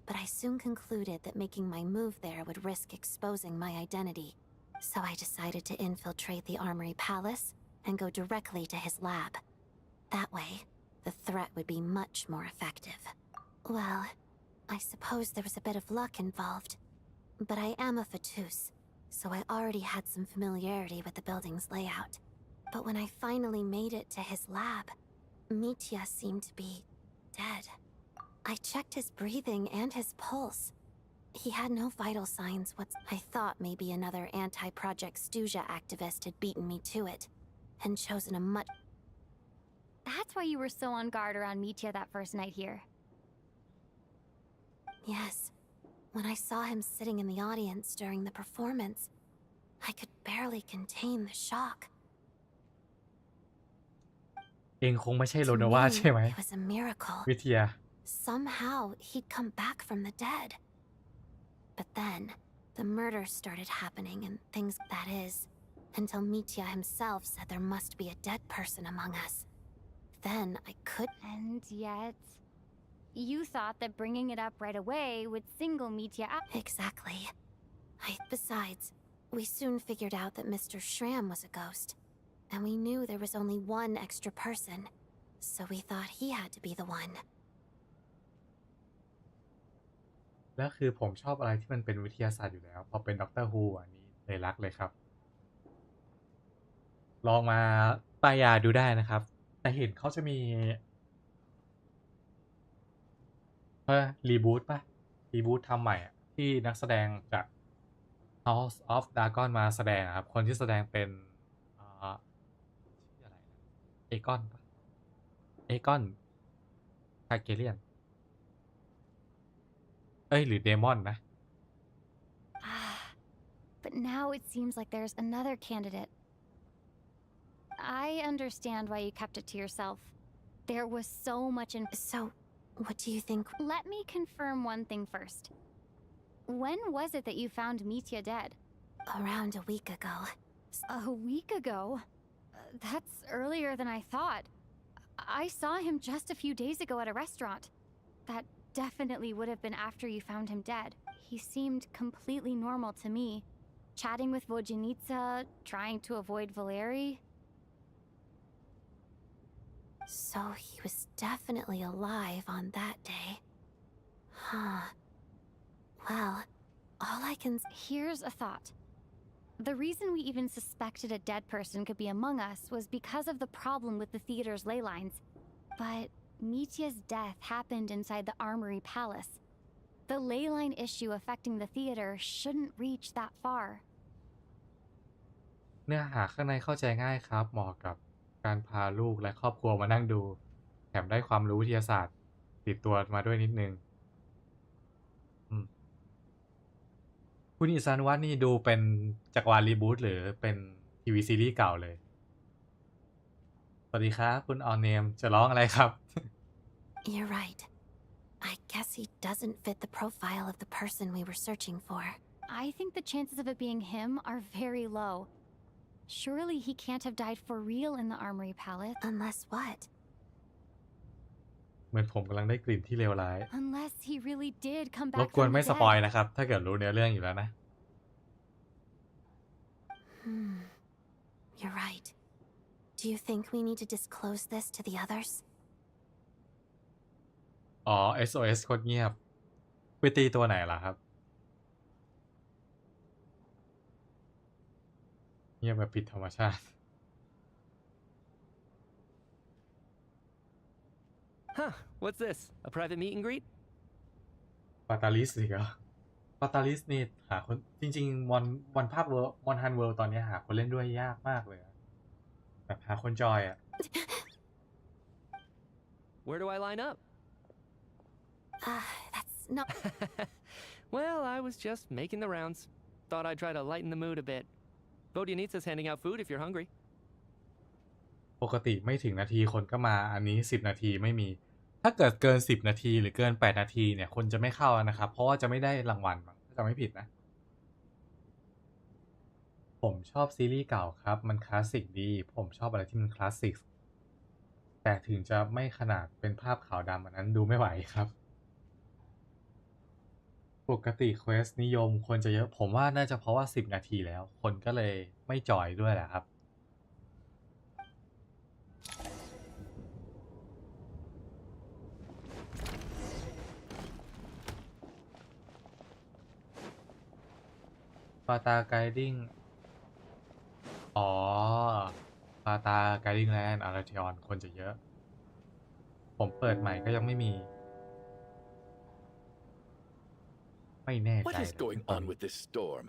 but I soon concluded that making my move there would risk exposing my identity, so I decided to infiltrate the Armory Palace and go directly to his lab. That way, the threat would be much more effective. Well, I suppose there was a bit of luck involved, but I am a Fatus, so I already had some familiarity with the building's layout. But when I finally made it to his lab, Mitia seemed to be dead. I checked his breathing and his pulse. He had no vital signs I thought maybe another anti-Project Stuja activist had beaten me to it, and chosen a much...
That's why you were so on guard around Mitia that first night here.
Yes. When I saw him sitting in the audience during the performance, I could barely contain the shock.
เองคงไม่ใช่โร
To
นาวา
me,
ใช่ไหม
it was a miracle.
วิทยา
Somehow, he'd come back from the dead. But then, the murders started happening and things that is, until Mitya himself said there must be a dead person among us. Then I could.
And yet, you thought that bringing it up right away would single Mitya out.
Exactly. Besides, we soon figured out that Mr. Schramm was a ghost. And we knew there was only one extra person. So we thought he had to be the one.
แล้วคือผมชอบอะไรที่มันเป็นวิทยาศาสตร์อยู่แล้วพอเป็นด็อกเตอร์ฮูอันนี้เลยรักเลยครับ ลองมาป้ายยาดูได้นะครับ แต่เห็นเขาจะมีรีบูตป่ะรีบูตทำใหม่อะที่นักแสดงจาก House of Dragon มาแสดงครับ คนที่แสดงเป็นชื่ออะไรนะเอกอนป่ะเอกอนทาเกเลียนหรือเดมอนนะ
But now it seems like there's another candidate. I understand why you kept it to yourself. There was so much in.
So, what do you think?
Let me confirm one thing first. When was it that you found Mitya dead?
Around a week ago.
A week ago? That's earlier than I thought. I saw him just a few days ago at a restaurant. That definitely would have been after you found him dead. He seemed completely normal to me. Chatting with Vodjanitsa, trying to avoid Valeri.
So he was definitely alive on that day. Huh. Well, all I can...
Here's a thought. The reason we even suspected a dead person could be among us was because of the problem with the theater's ley lines. But Mitya's death happened inside the Armory Palace. The ley line issue affecting the theater shouldn't reach that far.
เนื้อหาข้างในเข้าใจง่ายครับเหมาะกับการพาลูกและครอบครัวมานั่งดูแถมได้ความรู้วิทยาศาสตร์ติดตัวมาด้วยนิดนึงคุณอิซานุวัฒน์นี่ดูเป็นจักรวาลรีบูตหรือเป็นทีวีซีรีส์เก่าเลยสวัสดีครับคุณออนเนมจะร้องอะไรครับ
You're right. I guess he doesn't fit the profile of the person we were searching for.
I think the chances of it being him are very low. Surely he can't have died for real in the Armory Palace.
Unless what?
เหมือนผมกำลังได้กลิ่นที่เลวร้าย
Unless he really did come
ร
back
บกวน
from
ไม่
the
สปอย
dead.
นะครับถ้าเกิดรู้เนื้อเรื่องอยู่แล้วนะ
You're right. Do you think we need to disclose this to the others?
อ๋อ SOS โคตรเงียบไปตีตัวไหนล่ะครับเงียบแบบผิดธรรมชาติ
Huh, what's this? A private meet and greet?
ปาตาลิสสิครับปาตาลิสนี่หาคนจริงๆวันภาคเวิร์มอนฮันเวิร์ตอนนี้หาคนเล่นด้วยยากมากเลยแบบหาคนจอยอ่ะ
Where do I line up?
That's not...
Well, I was just making the rounds. Thought I'd try to lighten the mood a bit. Vodjanitsa's handing out food if you're hungry.
ปกติไม่ถึงนาทีคนก็มาอันนี้10นาทีไม่มีถ้าเกิดเกิน10นาทีหรือเกิน8นาทีเนี่ยคนจะไม่เข้านะครับเพราะว่าจะไม่ได้รางวัลถ้าจำไม่ผิดนะผมชอบซีรีส์เก่าครับมันคลาสสิกดีผมชอบอะไรที่มันคลาสสิกแต่ถึงจะไม่ขนาดเป็นภาพขาวดำอันนั้นดูไม่ไหวครับปกติเควสนิยมคนจะเยอะผมว่าน่าจะเพราะว่า10นาทีแล้วคนก็เลยไม่จอยด้วยแหละครับปาตาไกดิ้งอ๋อปาตาไกดิ้งแลนด์อาราเทียนคนจะเยอะผมเปิดใหม่ก็ยังไม่มีไม่แน่ใจ
What is going on with this storm?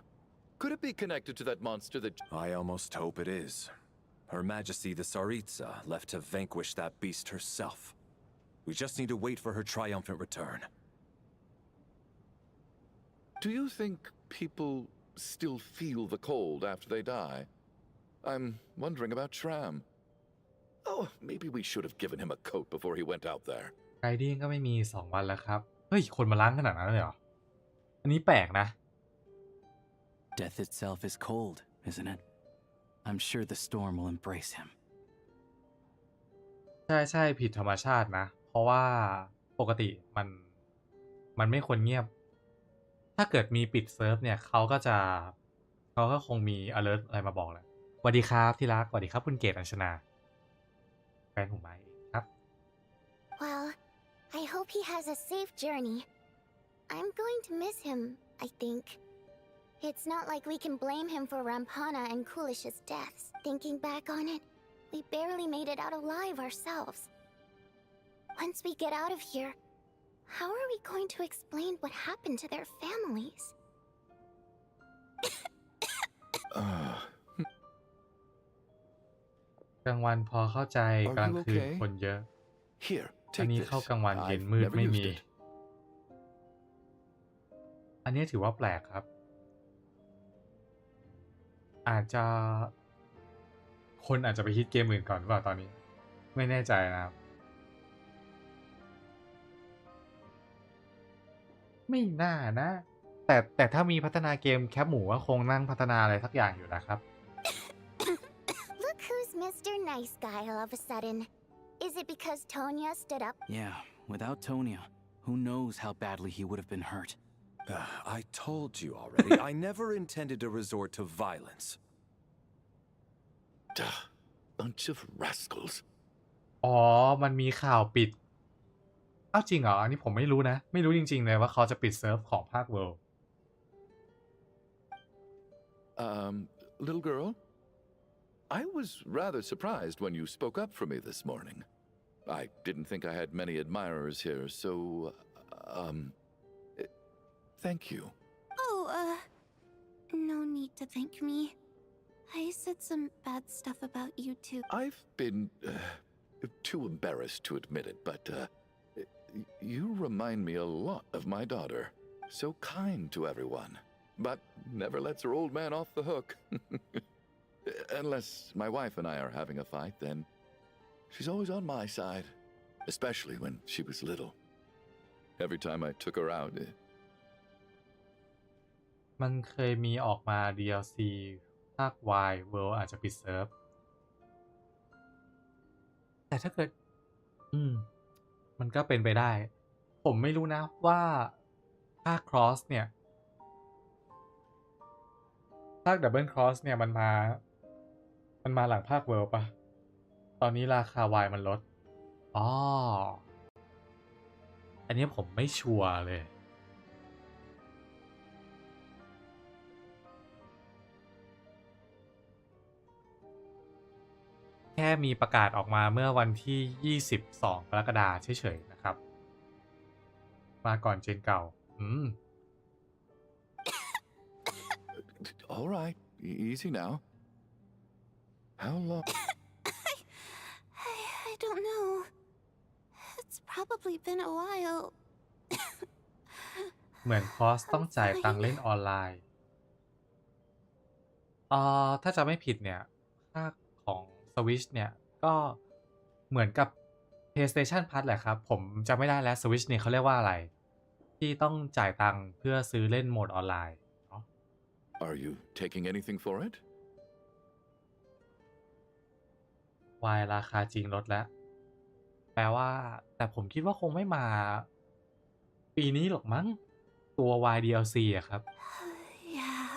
Could it be connected to that monster that...
I almost hope it is. Her Majesty the Tsaritsa left to vanquish that beast herself. We just need to wait for her triumphant return.
Do you think people still feel the cold after they die? I'm wondering about Schramm. Oh, maybe we should have given him a coat before he went out there.
ไกดิ้งก็ไม่มี2 วันแล้วครับเฮ้ยคนมาล้างขนาดนั้นเลยเหรออันนี้แปลกนะ
Death itself is cold, isn't it? I'm sure the storm will embrace him.
ใช่ผิดธรรมชาตินะ เพราะว่าปกติมันไม่ควรเงียบ ถ้าเกิดมีปิดเซิร์ฟเนี่ยเขาก็คงมี alert อะไรมาบอกแหละสวัสดีครับที่รักสวัสดีครับคุณเกตอัญชนาแฟนผมมาเองครับ
Well, I hope he has a safe journey. I'm going to miss him, I think. It's not like we can blame him for Rampana and Kulish's deaths. Thinking back on it, we barely made it out alive ourselves. Once we get out of here, how are we going to explain what happened to their families?
กลางวันพอเข้าใจ
Are
กลาง
you
คืน
okay?
คนเยอะ
Here,
อัน
take
นี้
this.
เข้ากลางวันเย็น
I've
มืด
never
ไม่
used
มี
it.
อันนี้ถือว่าแปลกครับ อาจจะคนอาจจะไปฮิตเกมอื่นก่อนหรือเปล่าตอนนี้ ไม่แน่ใจนะครับ ไม่น่านะ แต่ถ้ามีพัฒนาเกมแคปหมูก็คงนั่งพัฒนาอะไรสักอย่างอยู่นะครับ
Look who's Mr. Nice Guy all of a sudden. Is it because Tonya stood up?
Yeah, without Tonya, who knows how badly he would have been hurt.
I told you already, I never intended to resort to violence.
Duh, bunch of rascals.
อ๋อ มันมีข่าวปิด อ้าวจริงเหรอ อันนี้ผมไม่รู้นะ ไม่รู้จริงๆเลยว่าเขาจะปิดเซิร์ฟของภาคเวิลด์
Little girl, I was rather surprised when you spoke up for me this morning. I didn't think I had many admirers here, so, thank you.
Oh, no need to thank me. I said some bad stuff about you too.
I've been too embarrassed to admit it, but you remind me a lot of my daughter. So kind to everyone, but never lets her old man off the hook. Unless my wife and I are having a fight, then she's always on my side, especially when she was little. Every time I took her out.
มันเคยมีออกมา DLC ภาค Y World อาจจะปิดเซิร์ฟ แต่ถ้าเกิด มันก็เป็นไปได้ ผมไม่รู้นะว่าภาค Cross เนี่ย ภาค Double Cross เนี่ยมันมาหลังภาค World ปะตอนนี้ราคา Y มันลด อ๋อ อันนี้ผมไม่ชัวร์เลย แค่มีประกาศออกมาเมื่อวันที่ 22 กรกฎาคมเฉยๆนะครับ มาก่อนเจนเก่า
All right, easy now. How long?
I don't know. It's probably been a while.
เหมือนคอสต้องจ่ายตังค์เล่นออนไลน์ ถ้าจะไม่ผิดเนี่ยภาคของ Switch เนี่ยก็เหมือนกับ PlayStation Plus แหละครับ ผมจำไม่ได้แล้ว Switch เนี่ยเขาเรียกว่าอะไร ที่ต้องจ่ายตังค์เพื่อซื้อเล่นโหมดออนไลน์เนาะ
Are you taking anything for it?
วายราคาจริงลดแล้ว แปลว่า แต่ผมคิดว่าคงไม่มา ปีนี้หรอกมั้ง ตัว Y DLC อะครับ
Yeah.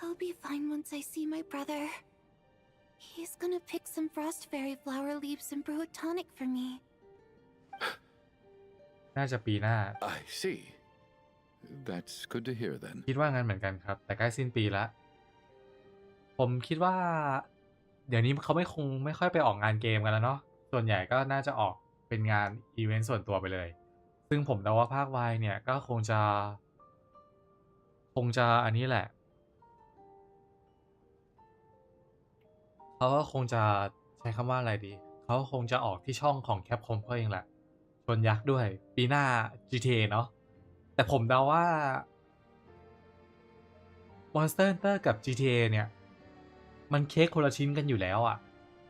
I'll be fine once I see my brother. He's gonna pick some frost fairy flower leaves and brew a tonic for me.
น่าจะปีหน้า
I see. That's good to hear then.
คิดว่างั้นเหมือนกันครับ แต่ใกล้สิ้นปีแล้ว ผมคิดว่า เดี๋ยวนี้เขาคงไม่ค่อยไปออกงานเกมกันแล้วเนาะ ส่วนใหญ่ก็น่าจะออกเป็นงานอีเวนต์ส่วนตัวไปเลย ซึ่งผมเดาว่าภาค Y เนี่ยก็คงจะอันนี้แหละ เขาก็คงจะใช้คำว่าอะไรดี เขาคงจะออกที่ช่องของแคปคอมเขาเองแหละ ชนยักษ์ด้วย ปีหน้า GTA เนาะ แต่ผมเดาว่า Monster Hunter กับ GTA เนี่ย มันเค้กคนละชิ้นกันอยู่แล้วอ่ะ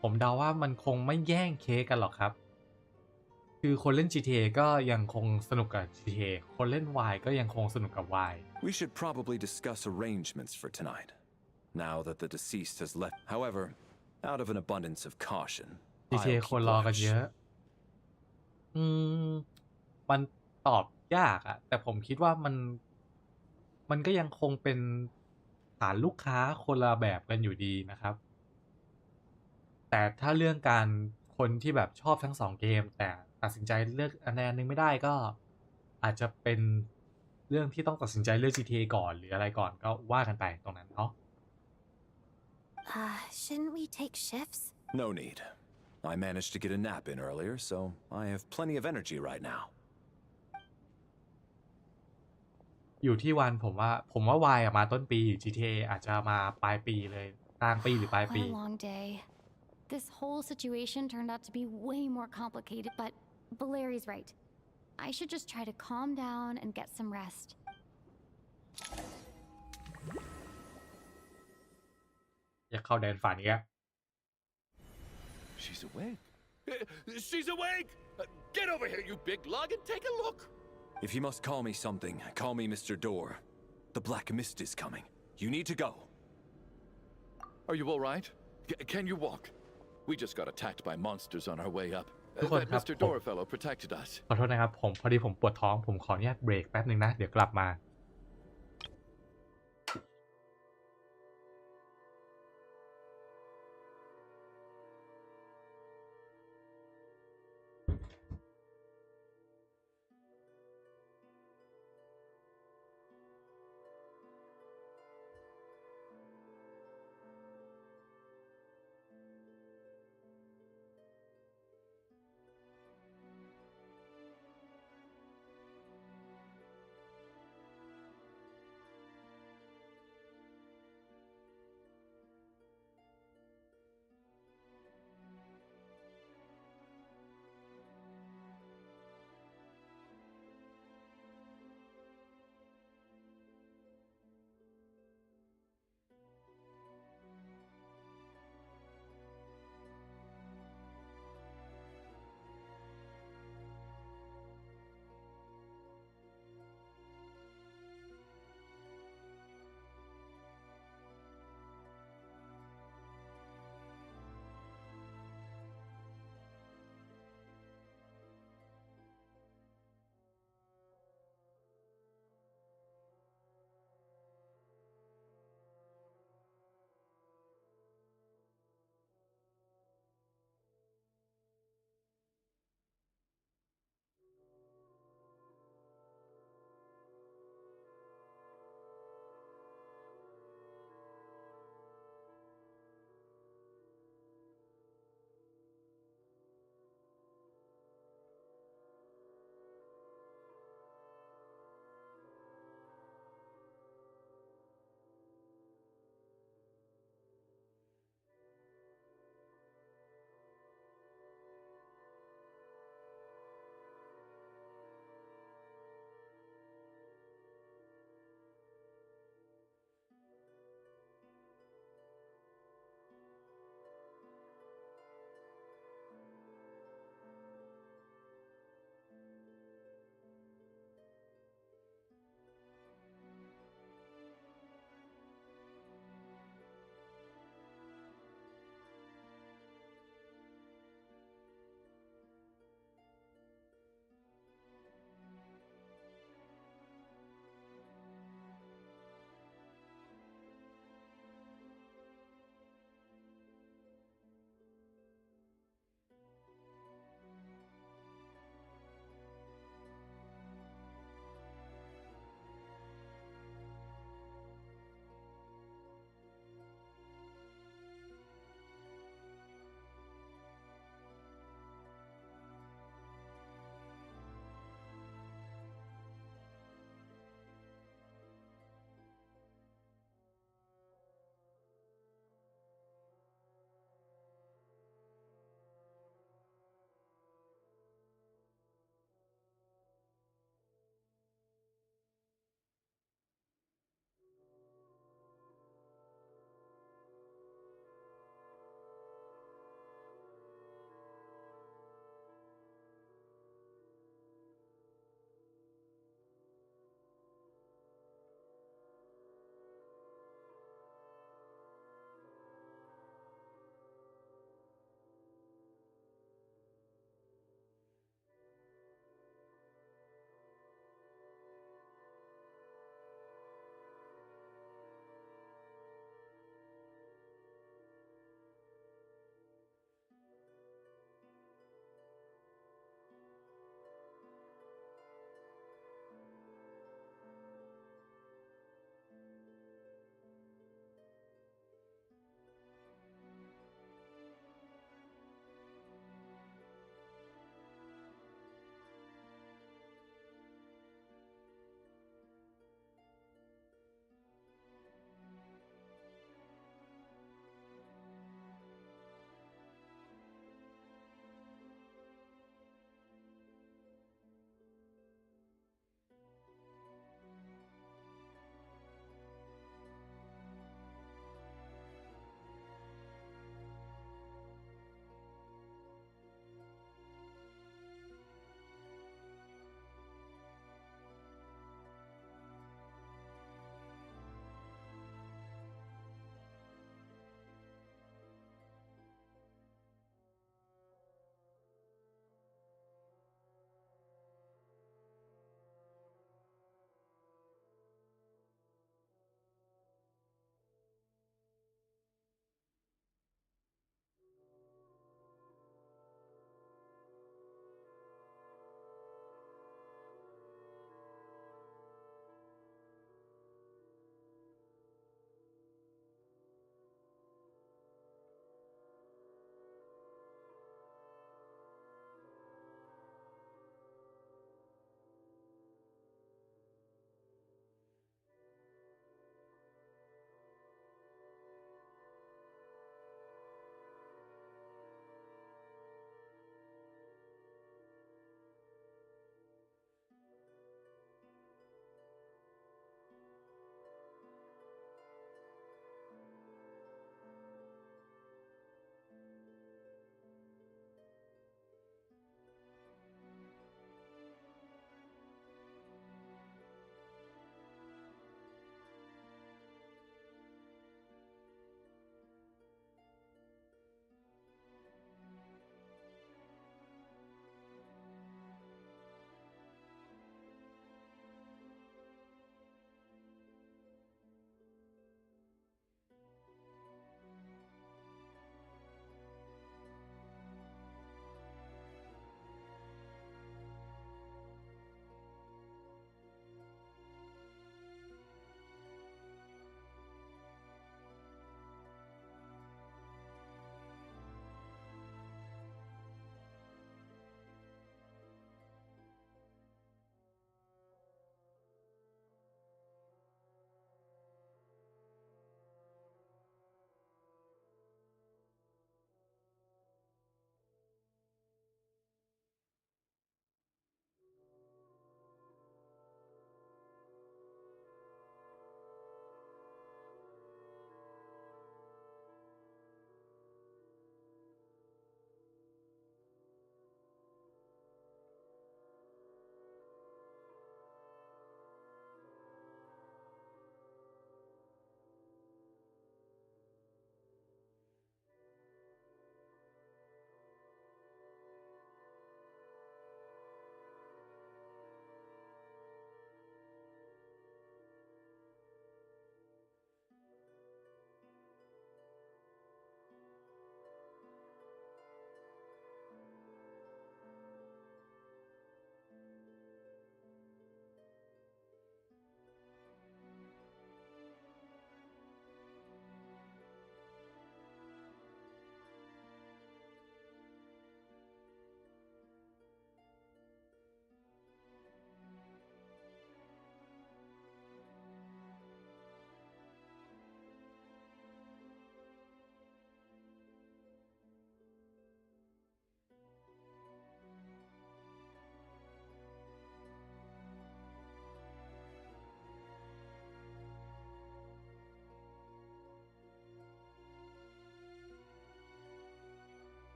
ผมเดาว่ามันคงไม่แย่งเค้กกันหรอกครับ คือคนเล่น GTA ก็ยังคงสนุกกับ GTA คนเล่น Y ก็ยังคงสนุกกับ Y
We should probably discuss arrangements for tonight, now that the deceased has left. However, out of an abundance of caution,
GTA
I'll
คน
keep
รอกัน
watch.
เยอะ มันตอบยากอะแต่ผมคิดว่ามันก็ยังคงเป็นฐานลูกค้าคนละแบบกันอยู่ดีนะครับ แต่ถ้าเรื่องการคนที่แบบชอบทั้ง2เกม แต่ตัดสินใจเลือกอันใดอันหนึ่งไม่ได้ก็อาจจะเป็นเรื่องที่ต้องตัดสินใจเลือก GTA ก่อนหรืออะไรก่อนก็ว่ากันไปตรงนั้นเนาะ
Shouldn't we take shifts?
No need. I managed to get a nap in earlier, so I have plenty of energy right now.
อยู่ที่วันผมว่า Y อะมาต้นปี GTA อาจจะมาปลายปีเลยกลางปีหรือปลาย
What
ปี
a long day. This whole situation turned out to be way more complicated, but Larry's right. I should just try to calm down and get some rest.
อยากเข้าแดนฝันอีกแล้ว
She's awake. She's awake! Get over here, you big lug, and take a look.
If you must call me something, call me Mr. Door. The black mist is coming. You need to go.
Are you all right? Can you walk? We just got attacked by monsters on our way up.
ทุกคน
That
ครับ
Mr. Door fellow protected us.
ขอโทษนะครับพอดีผมปวดท้องผมขออนุญาตเบรกแป๊บนึงนะเดี๋ยวกลับมา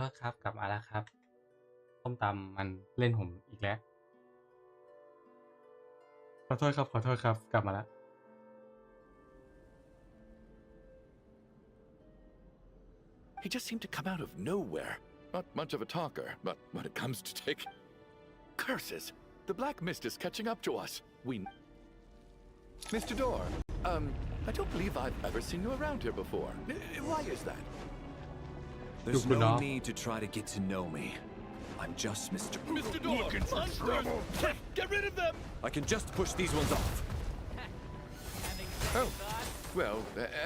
โทษครับกลับมาแล้วครับส้มตำมันเล่นผมอีกแล้วขอโทษครับกลับมาแล้ว
He just seemed to come out of nowhere. Not much of a talker, but when it comes to take... Curses! The Black Mist is catching up to us. Mr. Door, I don't believe I've ever seen you around here before. Why is that?
There's no need to try to get to know me. I'm just Mr.
Mr. Door, monsters! Get rid of them!
I can just push these ones off.
Oh, well,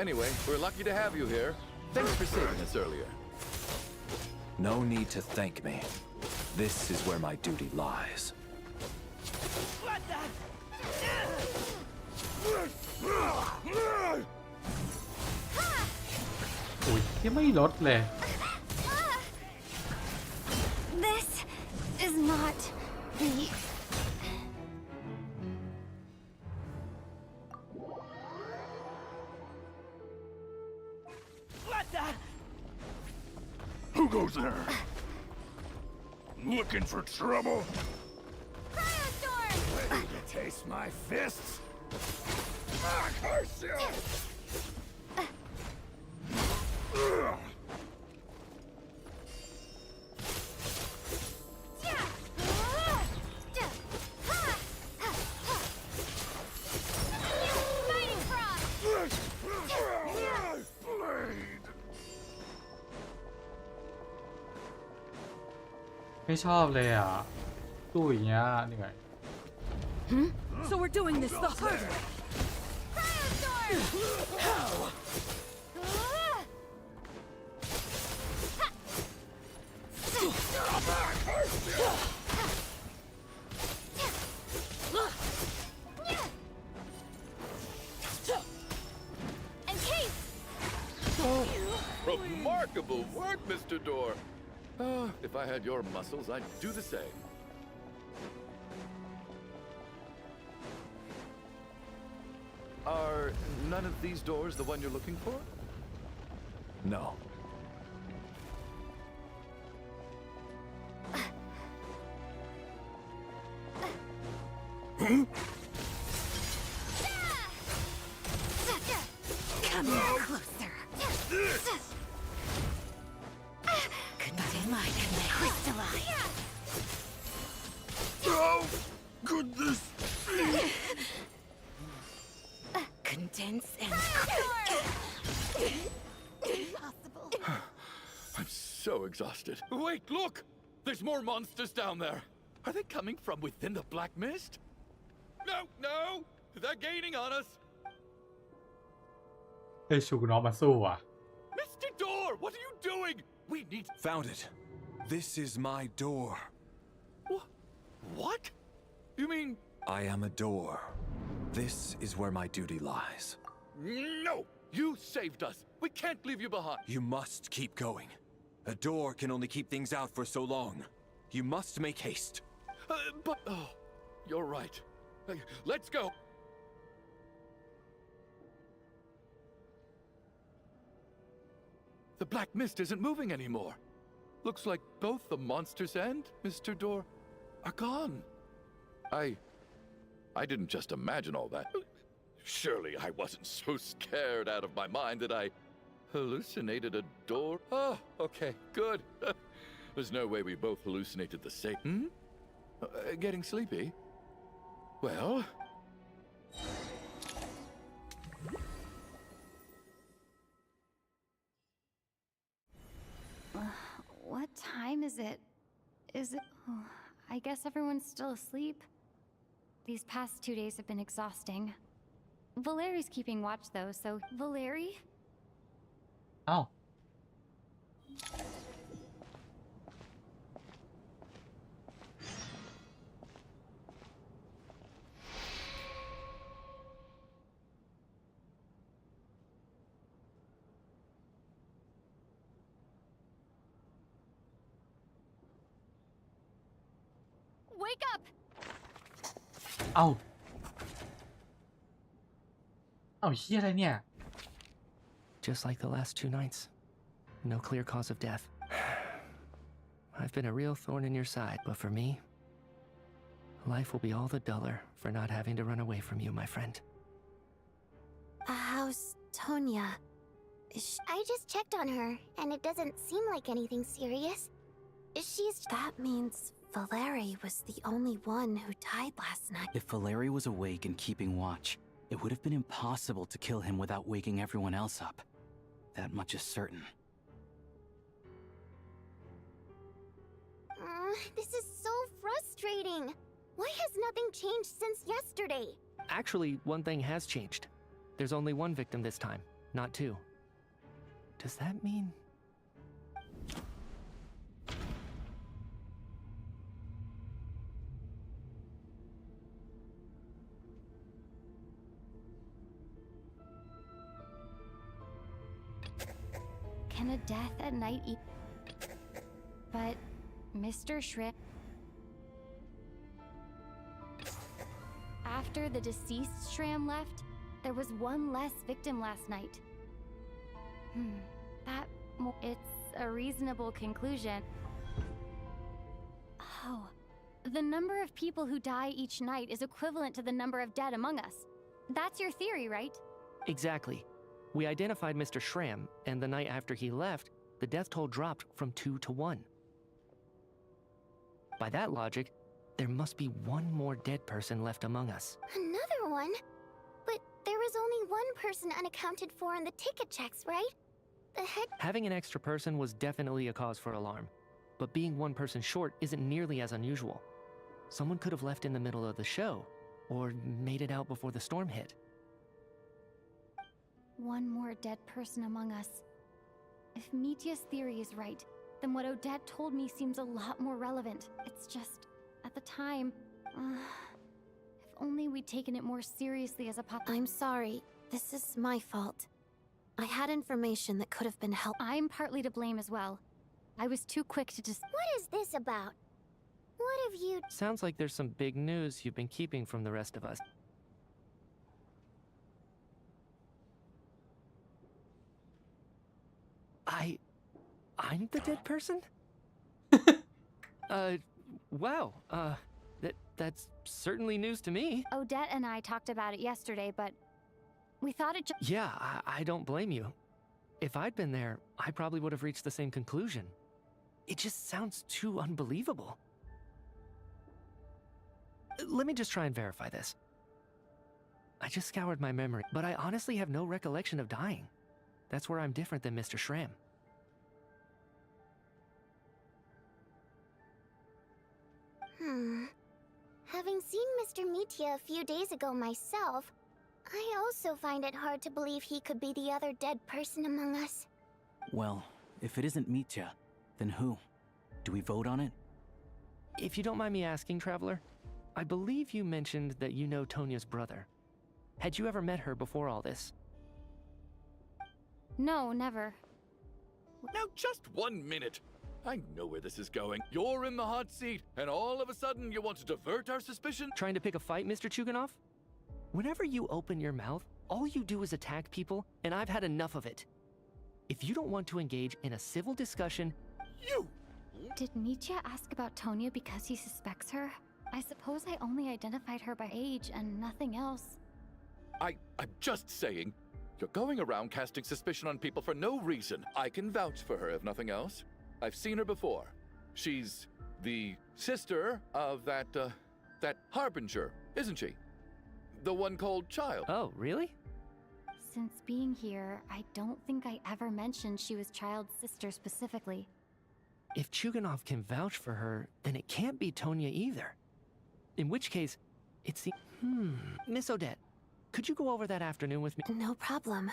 anyway, we're lucky to have you here. Thanks for saving us earlier.
No need to thank me. This is where my duty lies.
What the?
อุ้ยยังไม่ลดเลย
This is not the...
What the?
Who goes there? Looking for trouble? Ready to taste my fists? Ah, curse you! Blade!
ไม่ชอบเลยอ่ะตู้อย่างเงี้ยเหนื่อย
So we're doing this the hard way.
Remarkable work, Mr. Door. If I had your muscles, I'd do the same. Are none of these doors the one you're looking for?
No.
Come here closer. Contain and crystallize.
Oh, goodness!
Condense and
Impossible.
I'm so exhausted. Wait, look! There's more monsters down there. Are they coming from within the Black Mist? No! They're gaining on us.
ไอชูน้องมาสู้อ่ะ
Mr. Door, what are you doing? We need...
Found it. This is my door.
What? You mean...
I am a door. This is where my duty lies.
No! You saved us. We can't leave you behind.
You must keep going. A door can only keep things out for so long. You must make haste.
But... Oh, you're right. Let's go. The Black Mist isn't moving anymore. Looks like both the monsters and Mr. Door are gone. I didn't just imagine all that. Surely I wasn't so scared out of my mind that I hallucinated a door. Oh, okay, good. There's no way we both hallucinated the same. Getting sleepy? Well...
What time is it? Oh, I guess everyone's still asleep. These past 2 days have been exhausting. Valeri's keeping watch though, so... Valeri?
เอ้า
Wake up!
เอ้าเฮียอะไรเนี่ย
Just like the last 2 nights. No clear cause of death. I've been a real thorn in your side, but for me, life will be all the duller for not having to run away from you, my friend.
How's Tonya?
I just checked on her, and it doesn't seem like anything serious.
That means Valeri was the only one who died last night.
If Valeri was awake and keeping watch, it would have been impossible to kill him without waking everyone else up. That much is certain.
This is so frustrating. Why has nothing changed since yesterday?
Actually, one thing has changed. There's only one victim this time, not two. Does that mean...
Can a death at night eat? But Mr. Shrimp... After the deceased Shram left, there was one less victim last night. It's a reasonable conclusion. Oh. The number of people who die each night is equivalent to the number of dead among us. That's your theory, right?
Exactly. We identified Mr. Shram, and the night after he left, the death toll dropped from 2 to 1. By that logic, there must be one more dead person left among us.
Another one? But there was only one person unaccounted for in the ticket checks, right? The head...
Having an extra person was definitely a cause for alarm, but being one person short isn't nearly as unusual. Someone could have left in the middle of the show, or made it out before the storm hit.
One more dead person among us. If Mitya's theory is right, then what Odette told me seems a lot more relevant. It's just, at the time, if only we'd taken it more seriously as a
I'm sorry. This is my fault. I had information that could have been helpful.
I'm partly to blame as well. I was too quick to just...
What is this about? What have you...
Sounds like there's some big news you've been keeping from the rest of us. I'm the dead person? Wow, that's certainly news to me.
Odette and I talked about it yesterday, but we thought it just...
Yeah, I don't blame you. If I'd been there, I probably would have reached the same conclusion. It just sounds too unbelievable. Let me just try and verify this. I just scoured my memory, but I honestly have no recollection of dying. That's where I'm different than Mr. Shram.
Having seen Mr. Mitya a few days ago myself, I also find it hard to believe he could be the other dead person among us.
Well, if it isn't Mitya, then who? Do we vote on it?
If you don't mind me asking, Traveler, I believe you mentioned that you know Tonya's brother. Had you ever met her before all this?
No, never.
Now, just 1 minute. I know where this is going. You're in the hot seat, and all of a sudden you want to divert our suspicion?
Trying to pick a fight, Mr. Chuganov? Whenever you open your mouth, all you do is attack people, and I've had enough of it. If you don't want to engage in a civil discussion...
You!
Did Mitya ask about Tonya because he suspects her? I suppose I only identified her by age and nothing else.
I'm just saying. You're going around casting suspicion on people for no reason. I can vouch for her, if nothing else. I've seen her before. She's the sister of that Harbinger, isn't she? The one called Child.
Oh, really?
Since being here, I don't think I ever mentioned she was Child's sister specifically.
If Chuganov can vouch for her, then it can't be Tonya either. In which case, it's the... Miss Odette, could you go over that afternoon with me?
No problem.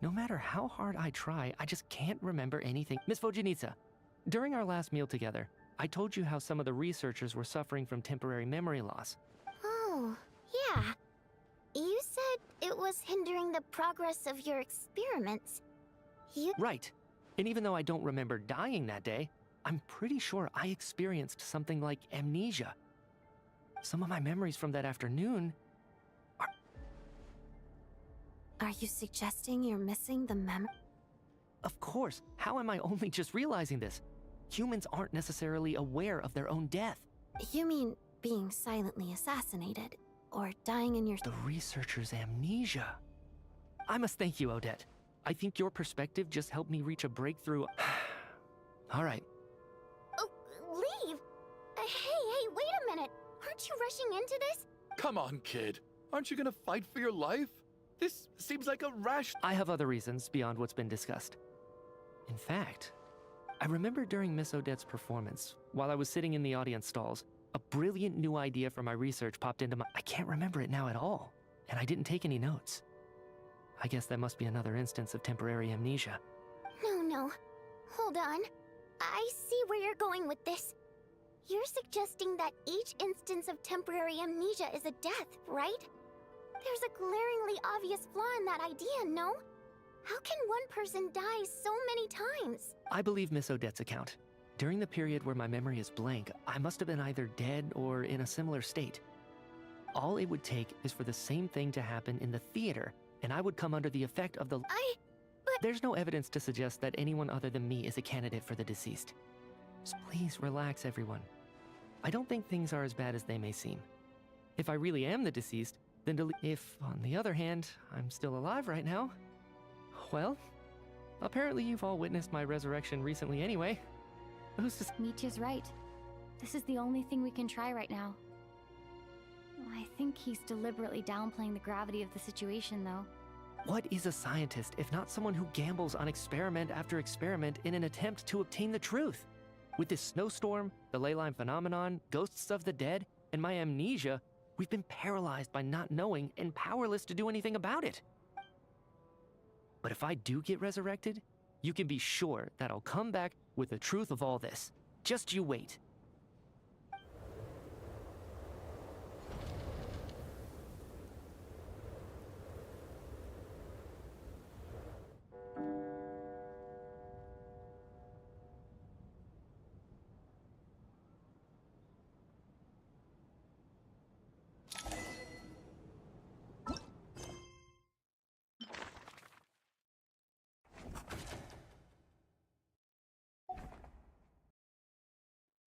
No matter how hard I try, I just can't remember anything. Miss Vojanitsa, during our last meal together, I told you how some of the researchers were suffering from temporary memory loss.
Oh, yeah. You said it was hindering the progress of your experiments.
Right. And even though I don't remember dying that day, I'm pretty sure I experienced something like amnesia. Some of my memories from that afternoon are...
Are you suggesting you're missing the memory?
Of course, how am I only just realizing this? Humans aren't necessarily aware of their own death.
You mean being silently assassinated, or dying in your...
The researcher's amnesia. I must thank you, Odette. I think your perspective just helped me reach a breakthrough. All right.
Oh, leave! Hey, wait a minute! Aren't you rushing into this?
Come on, kid. Aren't you gonna fight for your life? This seems like a rash...
I have other reasons beyond what's been discussed. In fact, I remember during Miss Odette's performance, while I was sitting in the audience stalls, a brilliant new idea for my research popped into my... I can't remember it now at all, and I didn't take any notes. I guess that must be another instance of temporary amnesia.
No. Hold on. I see where you're going with this. You're suggesting that each instance of temporary amnesia is a death, right? There's a glaringly obvious flaw in that idea, no? How can one person die so many times?
I believe Miss Odette's account. During the period where my memory is blank, I must have been either dead or in a similar state. All it would take is for the same thing to happen in the theater, and I would come under the effect of the... There's no evidence to suggest that anyone other than me is a candidate for the deceased. So please relax, everyone. I don't think things are as bad as they may seem. If I really am the deceased, then if, on the other hand, I'm still alive right now, well, apparently you've all witnessed my resurrection recently anyway. Who's to...
Mitya's right. This is the only thing we can try right now. I think he's deliberately downplaying the gravity of the situation, though.
What is a scientist if not someone who gambles on experiment after experiment in an attempt to obtain the truth? With this snowstorm, the ley line phenomenon, ghosts of the dead, and my amnesia, we've been paralyzed by not knowing and powerless to do anything about it. But if I do get resurrected, you can be sure that I'll come back with the truth of all this. Just you wait.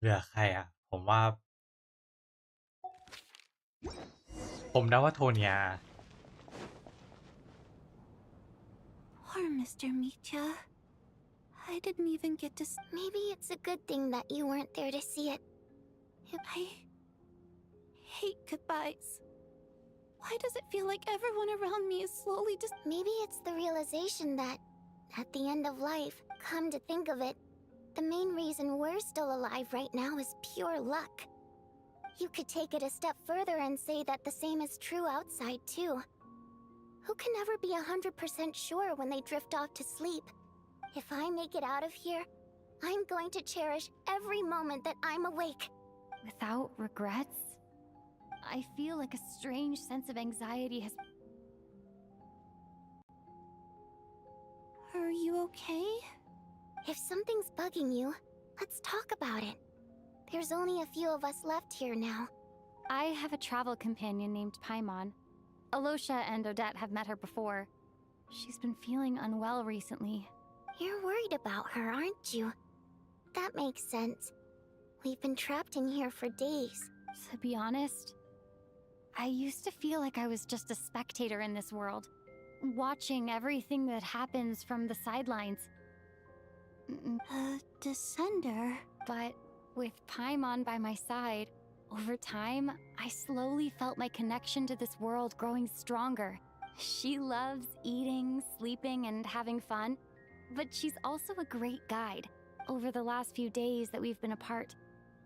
เหลือใครอ่ะ ผมว่า ผมเดาว่าโทเนีย
Poor Mr. Mitya. I didn't even get to...
Maybe it's a good thing that you weren't there to see it.
I hate goodbyes. Why does it feel like everyone around me is slowly just...
Maybe it's the realization that, at the end of life, come to think of it, the main reason we're still alive right now is pure luck. You could take it a step further and say that the same is true outside, too. Who can ever be 100% sure when they drift off to sleep? If I make it out of here, I'm going to cherish every moment that I'm awake.
Without regrets? I feel like a strange sense of anxiety has...
Are you okay?
If something's bugging you, let's talk about it. There's only a few of us left here now.
I have a travel companion named Paimon. Alosha and Odette have met her before. She's been feeling unwell recently.
You're worried about her, aren't you? That makes sense. We've been trapped in here for days.
To be honest, I used to feel like I was just a spectator in this world, watching everything that happens from the sidelines.
A descender?
But with Paimon by my side, over time, I slowly felt my connection to this world growing stronger. She loves eating, sleeping, and having fun, but she's also a great guide. Over the last few days that we've been apart,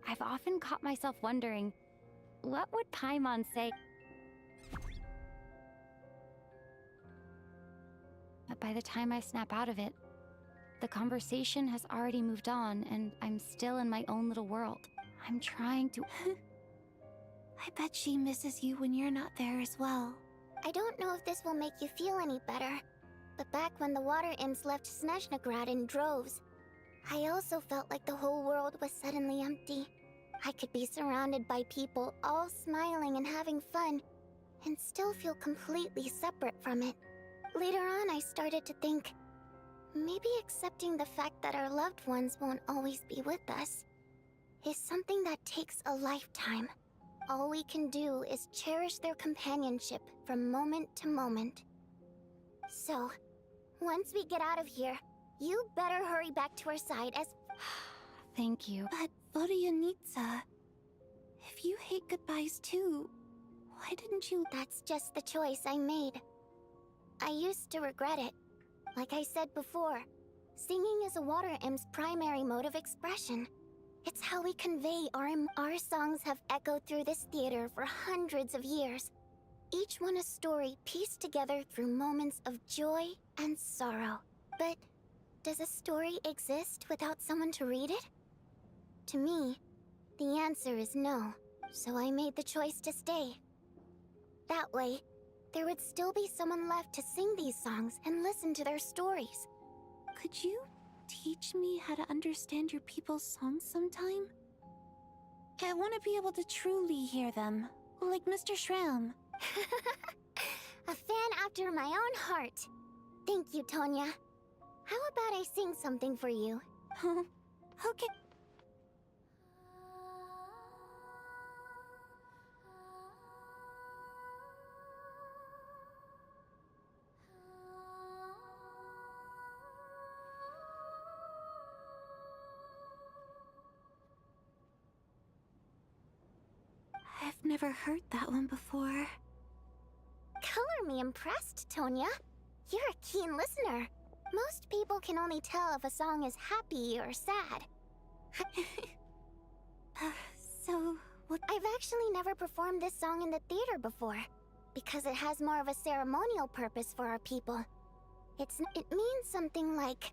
I've often caught myself wondering, what would Paimon say? But by the time I snap out of it, the conversation has already moved on, and I'm still in my own little world. I'm trying to...
I bet she misses you when you're not there as well.
I don't know if this will make you feel any better, But back when the water imps left Snezhnograd in droves, I also felt like the whole world was suddenly empty. I could be surrounded by people all smiling and having fun, and still feel completely separate from it. Later on, I started to think, maybe accepting the fact that our loved ones won't always be with us is something that takes a lifetime. All we can do is cherish their companionship from moment to moment. So, once we get out of here, you better hurry back to our side as...
Thank you.
But Vodyanitsa, if you hate goodbyes too, why didn't you?
That's just the choice I made. I used to regret it. Like I said before, singing is a water imp's primary mode of expression. It's how we convey our songs have echoed through this theater for hundreds of years. Each one a story pieced together through moments of joy and sorrow. But does a story exist without someone to read it? To me, the answer is no. So I made the choice to stay. That way, there would still be someone left to sing these songs and listen to their stories.
Could you teach me how to understand your people's songs sometime? I want to be able to truly hear them, like Mr. Shram.
A fan after my own heart. Thank you, Tonya. How about I sing something for you?
Okay. I've never heard that one before.
Color me impressed, Tonya. You're a keen listener. Most people can only tell if a song is happy or sad.
So, what?
I've actually never performed this song in the theater before, because it has more of a ceremonial purpose for our people. It means something like,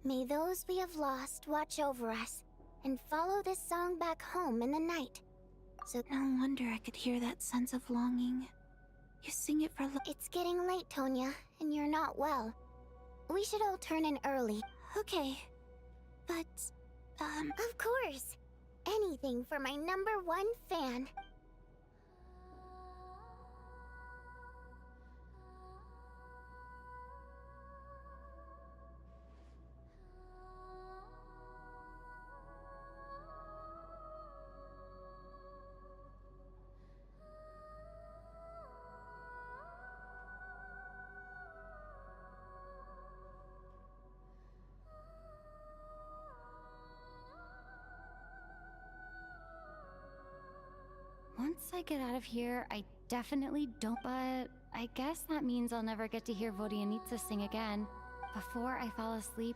may those we have lost watch over us, and follow this song back home in the night.
So no wonder I could hear that sense of longing. You sing it for
It's getting late, Tonya, and you're not well. We should all turn in early.
Okay. But,
Of course. Anything for my #1 fan.
Once I get out of here, I definitely don't, but I guess that means I'll never get to hear Vodyanitsa sing again. Before I fall asleep,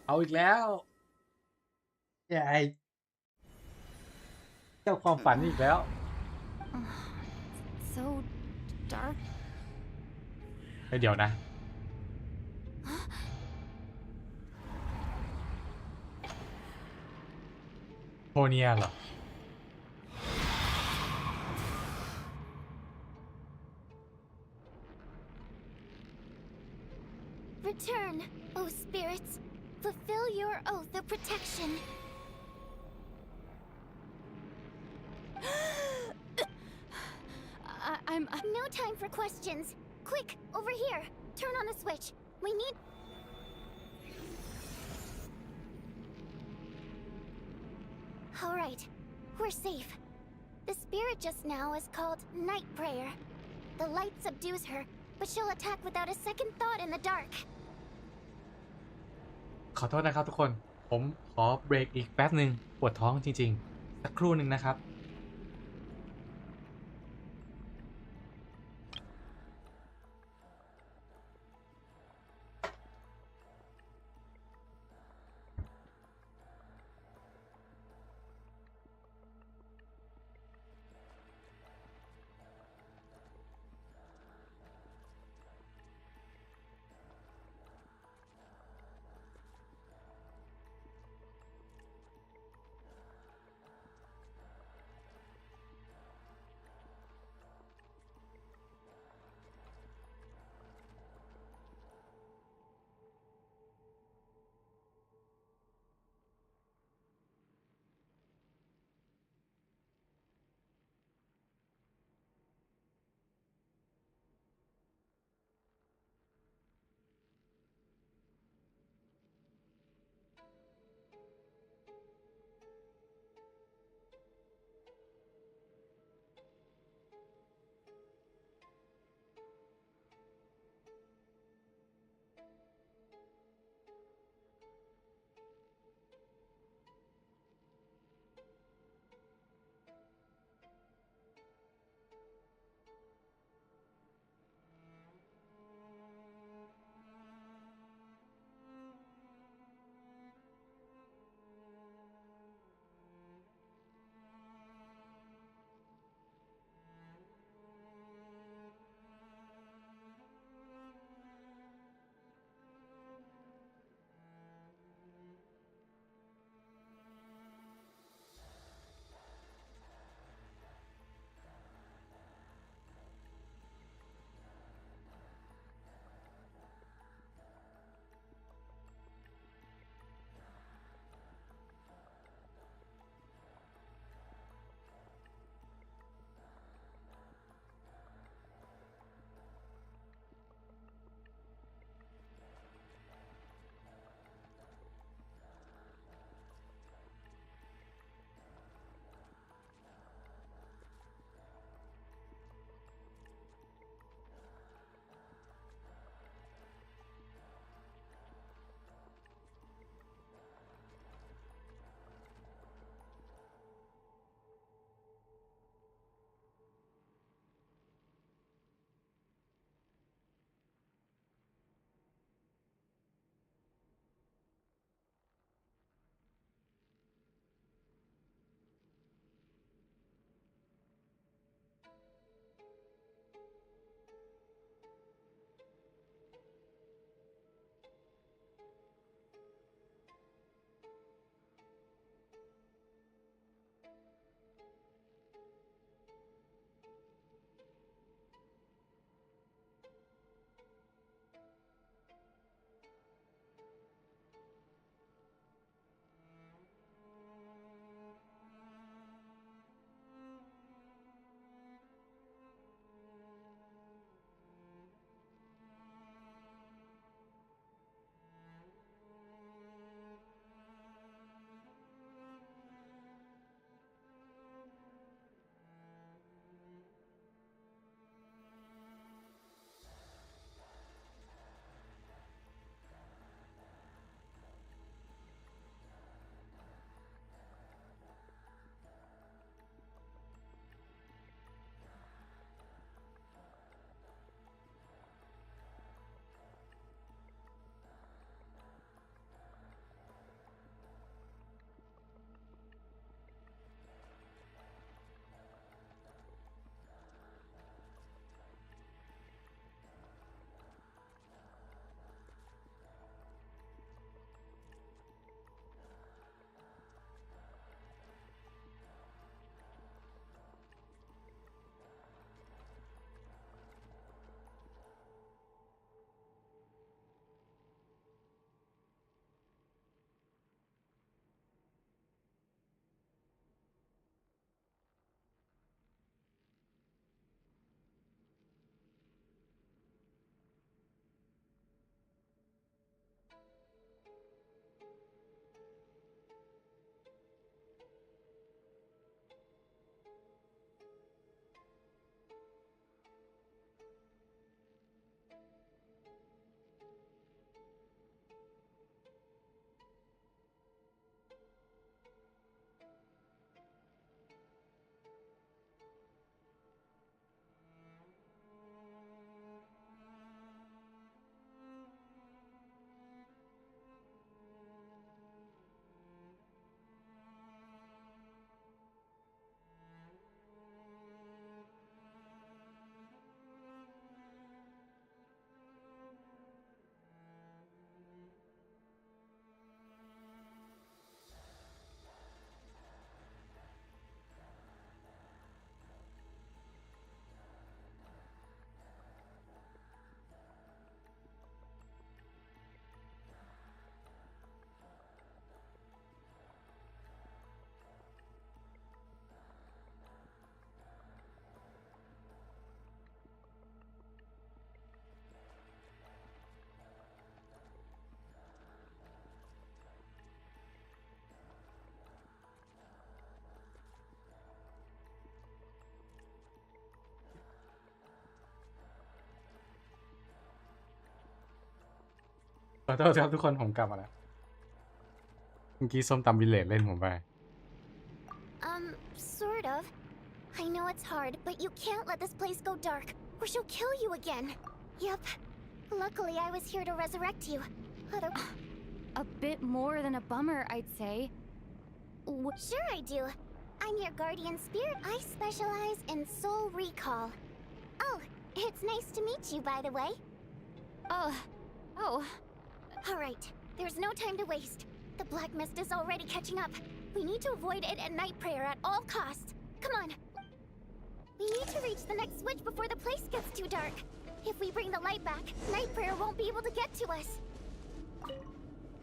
เอาอีกแล้วยายเจ้าความฝันอีกแล้ว
so dark.
เดี๋ยวนะ โทเนียเหรอ
Return, O spirits. Fulfill your oath of protection.
I'm
No time for questions. Quick, over here. Turn on the switch. We need... Alright, we're safe. The spirit just now is called Night Prayer. The light subdues her, but she'll attack without a second thought in the dark.
ขอโทษนะครับทุกคน ผมขอเบรกอีกแป๊บหนึ่งปวดท้องจริงๆ สักครู่หนึ่งนะครับ ขอโทษครับทุกคนผมกลับมาแล้วเมื่อกี้ส้มตำวิลเลจเล่นผมไป
Sort of. I know it's hard, but you can't let this place go dark, or she'll kill you again. Yep. Luckily, I was here to resurrect you.
A bit more than a bummer, I'd say.
Sure I do. I'm your guardian spirit. I specialize in soul recall. Oh, it's nice to meet you, by the way.
Oh.
Alright, there's no time to waste. The black mist is already catching up. We need to avoid it at night prayer at all costs. Come on. We need to reach the next switch before the place gets too dark. If we bring the light back, night prayer won't be able to get to us.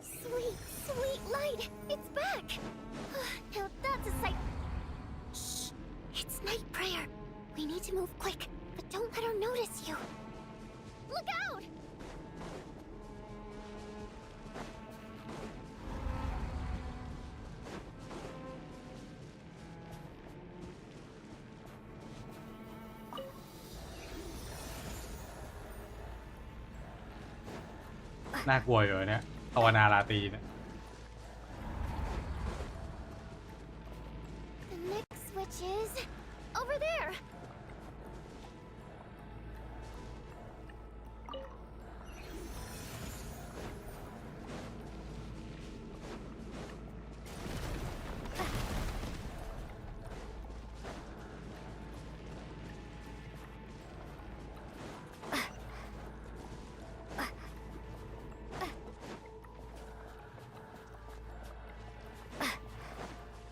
Sweet, sweet light! It's back! Now that's a sight. Shh! It's night prayer. We need to move quick, but don't let her notice you. Look out!
ๆน่ากลัวอยู่เนี่ยภาวนาราตรีเนี่ย
The next switch is over there.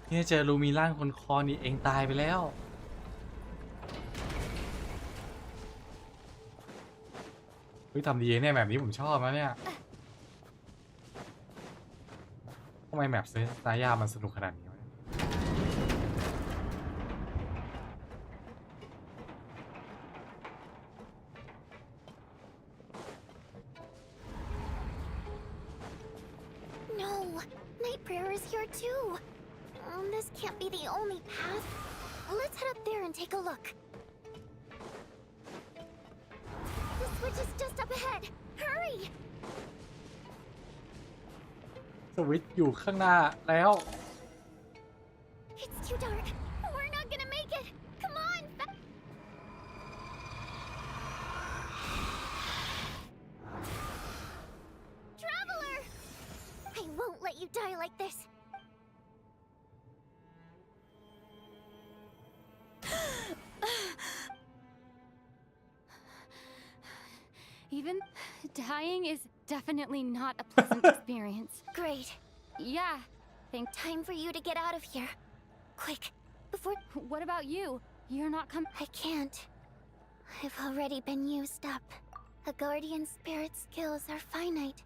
เนี่ยเจอลูมีร่างคนคอนี่เองตายไปแล้วเฮ้ยทำดีเนี่ยแบบนี้ผมชอบนะเนี่ยทำไมแมปเซตายามันสนุกขนาดนี้วะ
No, night prayer is here too. This can't be the only path. Let's head up there and take a look. The switch is just up ahead. Hurry!
สวิตช์อยู่ข้างหน้าแล้ว
It's too dark. We're not gonna make it. Come on! Traveler! I won't let you die like this.
Even dying is definitely not a pleasant experience.
Great.
Yeah,
Time for you to get out of here. Quick, before...
what about you? You're not coming.
I can't. I've already been used up. A guardian spirit's skills are finite.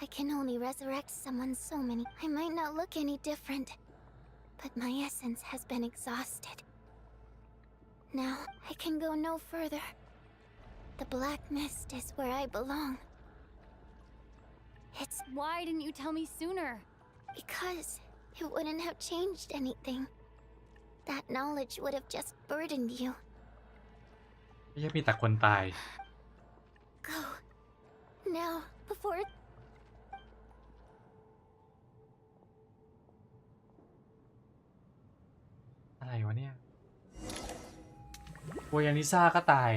I can only resurrect someone so many. I might not look any different, but my essence has been exhausted. Now, I can go no further. The black mist is where I belong. It's
Why didn't you tell me sooner?
because it wouldn't have changed anything. That knowledge would have just burdened you.
ไม่ใช่มีแต่คนตาย
Go. Now, before it...
อะไรวะเนี่ยโวยานิซ่าก็ตาย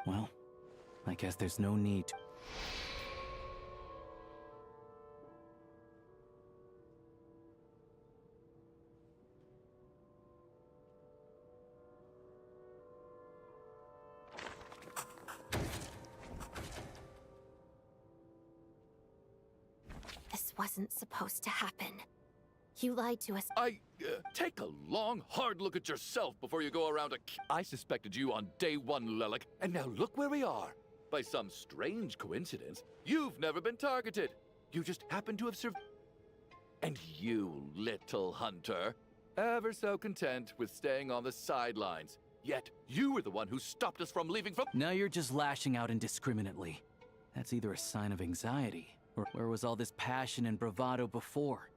Well, I guess there's no need to.
This wasn't supposed to happen. You lied to us.
Take a long, hard look at yourself before you go around I suspected you on day one, Lelik, and now look where we are. By some strange coincidence, you've never been targeted. You just happen to have survived. And you, little hunter, ever so content with staying on the sidelines. Yet, you were the one who stopped us from leaving from—
Now you're just lashing out indiscriminately. That's either a sign of anxiety, or where was all this passion and bravado before?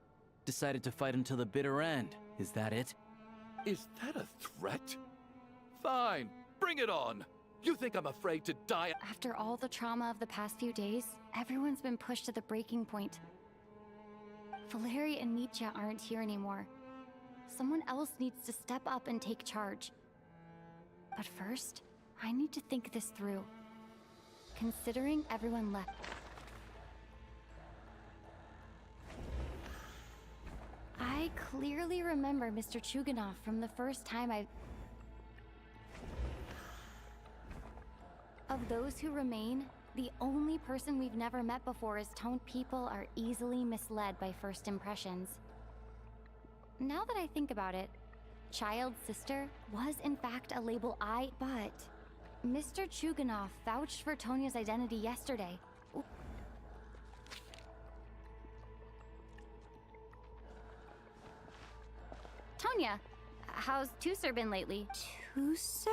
Decided to fight until the bitter end, is that it?
Is that a threat? Fine, bring it on. You think I'm afraid to die?
After all the trauma of the past few days, everyone's been pushed to the breaking point. Valeri and Nietzsche aren't here anymore. Someone else needs to step up and take charge. But first, I need to think this through. Considering everyone left. I clearly remember Mr. Chuganov from the first time Of those who remain, the only person we've never met before is Tone. People are easily misled by first impressions. Now that I think about it, Child's sister was in fact a label but Mr. Chuganov vouched for Tonya's identity yesterday. Tonya, how's Tusser been lately?
Tusser?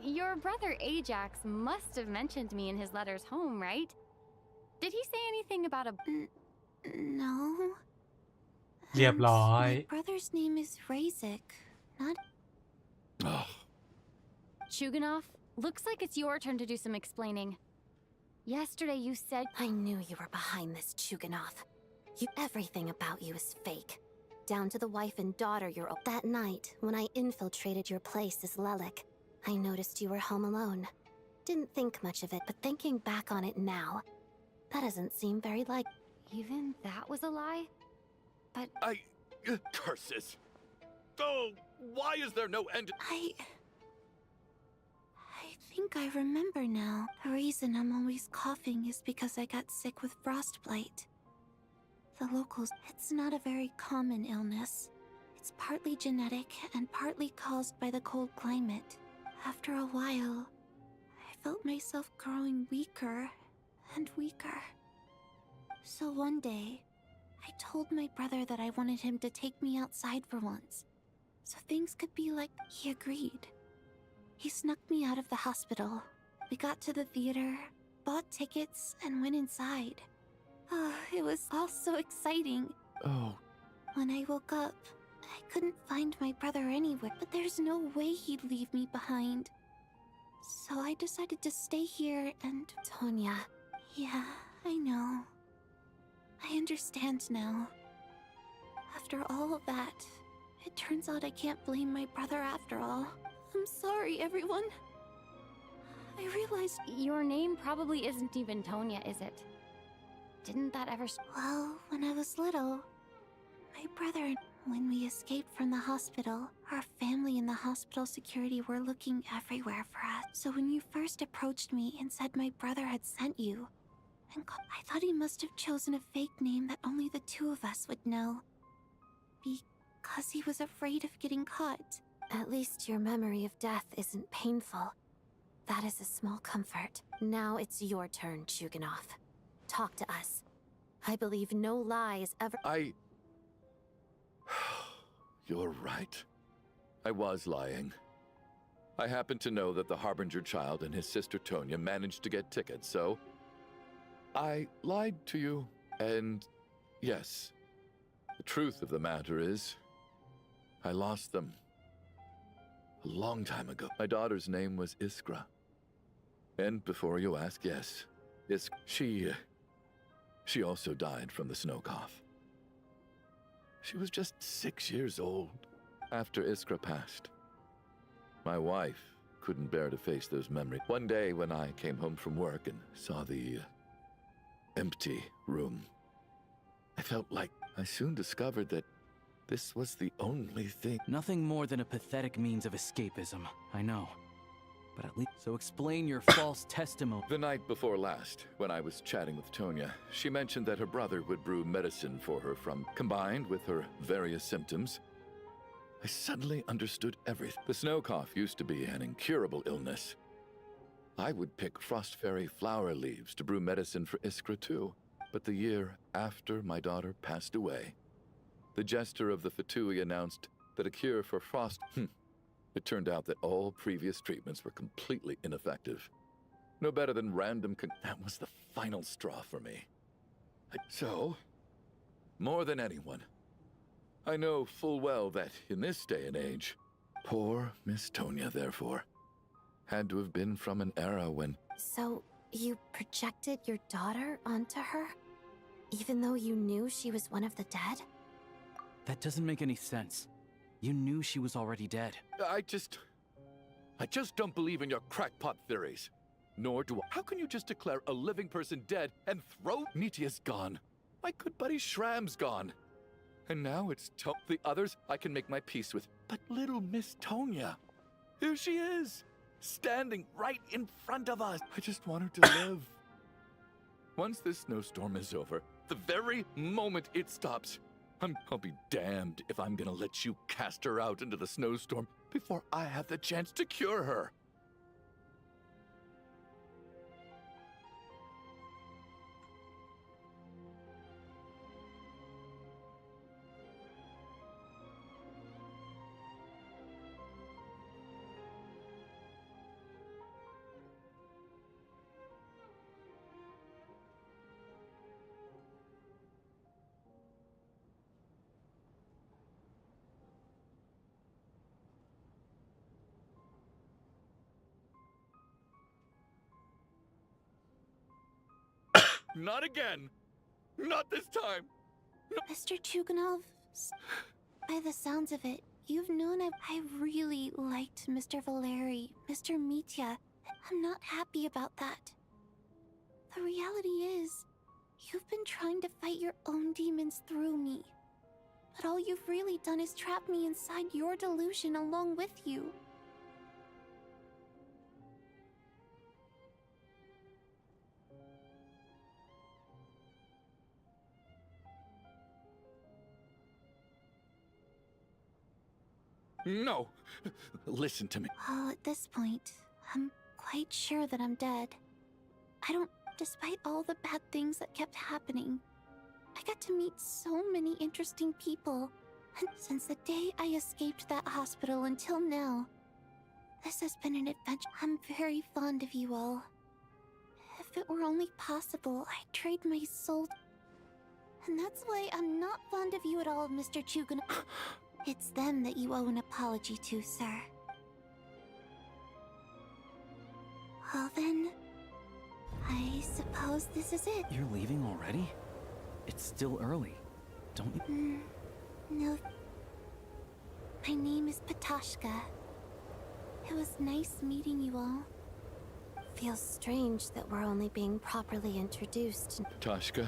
Your brother Ajax must have mentioned me in his letters home, right? Did he say anything about a...
No.
เรียบร้อย
My brother's name is Razik, not...
Ugh.
Chuganov, looks like it's your turn to do some explaining. Yesterday you said...
I knew you were behind this, Chuganov. Everything about you is fake. Down to the wife and daughter you're... That night, when I infiltrated your place as Lelik, I noticed you were home alone. Didn't think much of it, but thinking back on it now, that doesn't seem very like...
Even that was a lie? But...
Curses! Oh, why is there no end?
I think I remember now. The reason I'm always coughing is because I got sick with frostbite. The locals... It's not a very common illness. It's partly genetic and partly caused by the cold climate. After a while, I felt myself growing weaker and weaker. So one day, I told my brother that I wanted him to take me outside for once, so things could be like... He agreed. He snuck me out of the hospital. We got to the theater, bought tickets, and went inside. It was all so exciting.
Oh.
When I woke up, I couldn't find my brother anywhere, but there's no way he'd leave me behind. So I decided to stay here and... Tonya. Yeah, I know. I understand now. After all of that, it turns out I can't blame my brother after all. I'm sorry, everyone. I realized...
Your name probably isn't even Tonya, is it? Didn't that ever...
Well, when I was little, my brother... When we escaped from the hospital, our family and the hospital security were looking everywhere for us. So when you first approached me and said my brother had sent you, I thought he must have chosen a fake name that only the two of us would know. Because he was afraid of getting caught. At least your memory of death isn't painful. That is a small comfort. Now it's your turn, Chuganov. Talk to us. I believe no lie is ever...
You're right. I was lying. I happen to know that the Harbinger child and his sister Tonya managed to get tickets, so... I lied to you, and... Yes. The truth of the matter is... I lost them. A long time ago. My daughter's name was Iskra. And before you ask, yes, Iskra... She also died from the snow cough. She was just 6 years old after Iskra passed. My wife couldn't bear to face those memories. One day when I came home from work and saw the empty room, I felt like I soon discovered that this was the only thing.
Nothing more than a pathetic means of escapism, I know. But at least... So explain your false testimony.
The night before last, when I was chatting with Tonya, she mentioned that her brother would brew medicine for her combined with her various symptoms. I suddenly understood everything. The snow cough used to be an incurable illness. I would pick frost fairy flower leaves to brew medicine for Iskra too. But the year after my daughter passed away, the jester of the Fatui announced that a cure for frost... It turned out that all previous treatments were completely ineffective. No better than random That was the final straw for me. So, more than anyone, I know full well that in this day and age, Poor Miss Tonya, therefore. Had to have been from an era when...
So, you projected your daughter onto her? Even though you knew she was one of the dead?
That doesn't make any sense. You knew she was already dead.
I just don't believe in your crackpot theories. Nor do I. How can you just declare a living person dead and throw... Nitia's gone. My good buddy Shram's gone. And now it's the others I can make my peace with. But little Miss Tonya, here she is, standing right in front of us. I just want her to live. Once this snowstorm is over, the very moment it stops, I'll be damned if I'm gonna let you cast her out into the snowstorm before I have the chance to cure her. Not again! Not this time!
Mr. Chuganov, by the sounds of it, you've known I really liked Mr. Valeri, Mr. Mitya. I'm not happy about that. The reality is, you've been trying to fight your own demons through me. But all you've really done is trap me inside your delusion along with you.
No! Listen to me.
Well, at this point, I'm quite sure that I'm dead. Despite all the bad things that kept happening, I got to meet so many interesting people. And since the day I escaped that hospital until now, this has been an adventure. I'm very fond of you all. If it were only possible, I'd trade my soul. And that's why I'm not fond of you at all, Mr. Chugan. It's them that you owe an apology to, sir. Well then, I suppose this is it.
You're leaving already? It's still early. Don't you...
No. My name is Patashka. It was nice meeting you all. Feels strange that we're only being properly introduced.
Tashka.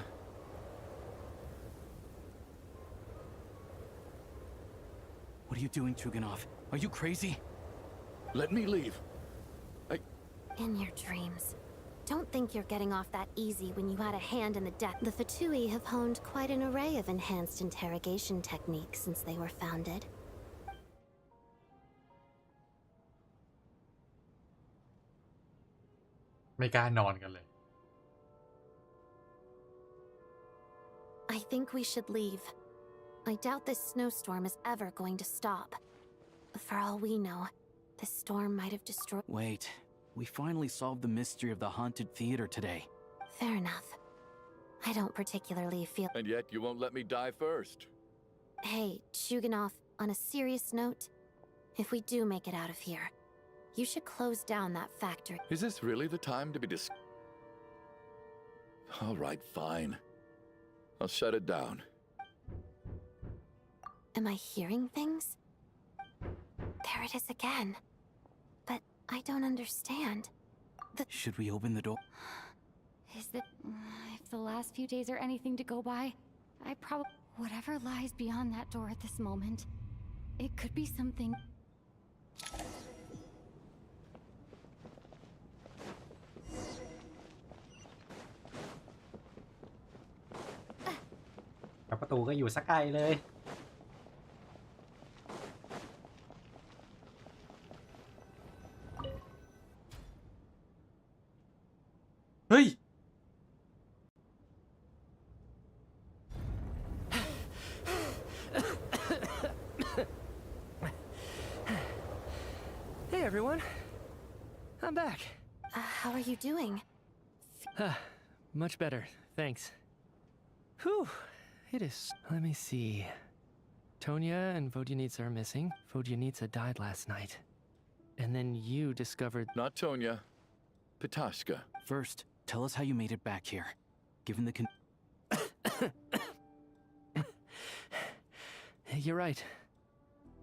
What are you doing, Chuganov? Are you crazy?
Let me leave.
In your dreams. Don't think you're getting off that easy when you had a hand in the death. The Fatui have honed quite an array of enhanced interrogation techniques since they were founded.
ไม่กล้านอนกันเลย
I think we should leave. I doubt this snowstorm is ever going to stop. For all we know, this storm might have destroyed...
Wait. We finally solved the mystery of the haunted theater today.
Fair enough. I don't particularly feel...
And yet you won't let me die first.
Hey, Chuganov, on a serious note, if we do make it out of here, you should close down that factory.
Is this really the time to be All right, fine. I'll shut it down.
Am I hearing things? There it is again. But I don't understand.
Should we open the door?
Is that... if the last few days are anything to go by, I probably... Whatever lies beyond that door at this moment, it could be something...
ประตูก็อยู่สักไกลเลย เฮ้ย
Hey everyone. I'm back.
How are you doing?
Much better, thanks. Whew. It is... Let me see. Tonya and Vodyanitsa are missing. Vodyanitsa died last night. And then you discovered...
Not Tonya. Pitashka.
First, tell us how you made it back here. Given the
You're right.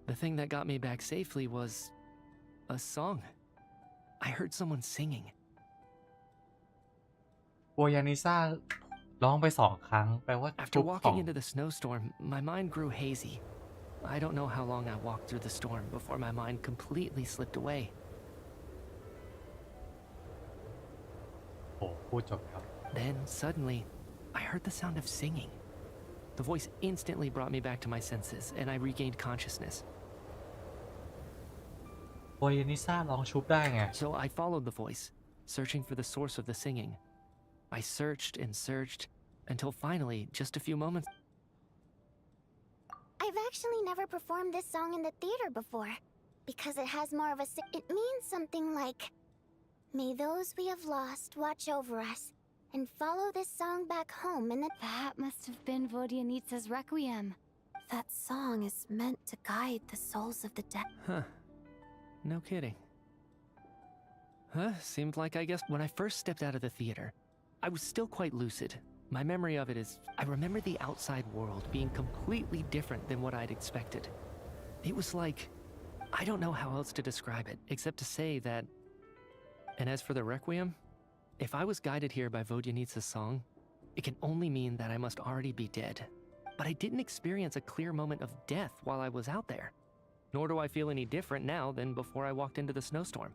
The thing that got me back safely was... a song. I heard someone singing.
บัวยานิซ่าร้องไป2 ครั้งแปลว่า
After
ทุกของ
walking into the snowstorm, my mind grew hazy. I don't know how long I walked through the storm before my mind completely slipped away.
โอ้พูดจบแล้ว
Then, suddenly, I heard the sound of singing. The voice instantly brought me back to my senses, and I regained consciousness.
บัวยานิซ่าร้องชุบได้ไง
So I followed the voice, searching for the source of the singing. I searched and searched, until finally, just a few moments...
I've actually never performed this song in the theater before, because it has more of a it means something like, may those we have lost watch over us, and follow this song back home in the...
That must have been Vodyanitsa's Requiem.
That song is meant to guide the souls of the dead.
Huh. No kidding. Seemed like I guess when I first stepped out of the theater, I was still quite lucid. My memory of it is, I remember the outside world being completely different than what I'd expected. It was like, I don't know how else to describe it, except to say that... And as for the Requiem, if I was guided here by Vodyanitsa's song, it can only mean that I must already be dead. But I didn't experience a clear moment of death while I was out there. Nor do I feel any different now than before I walked into the snowstorm.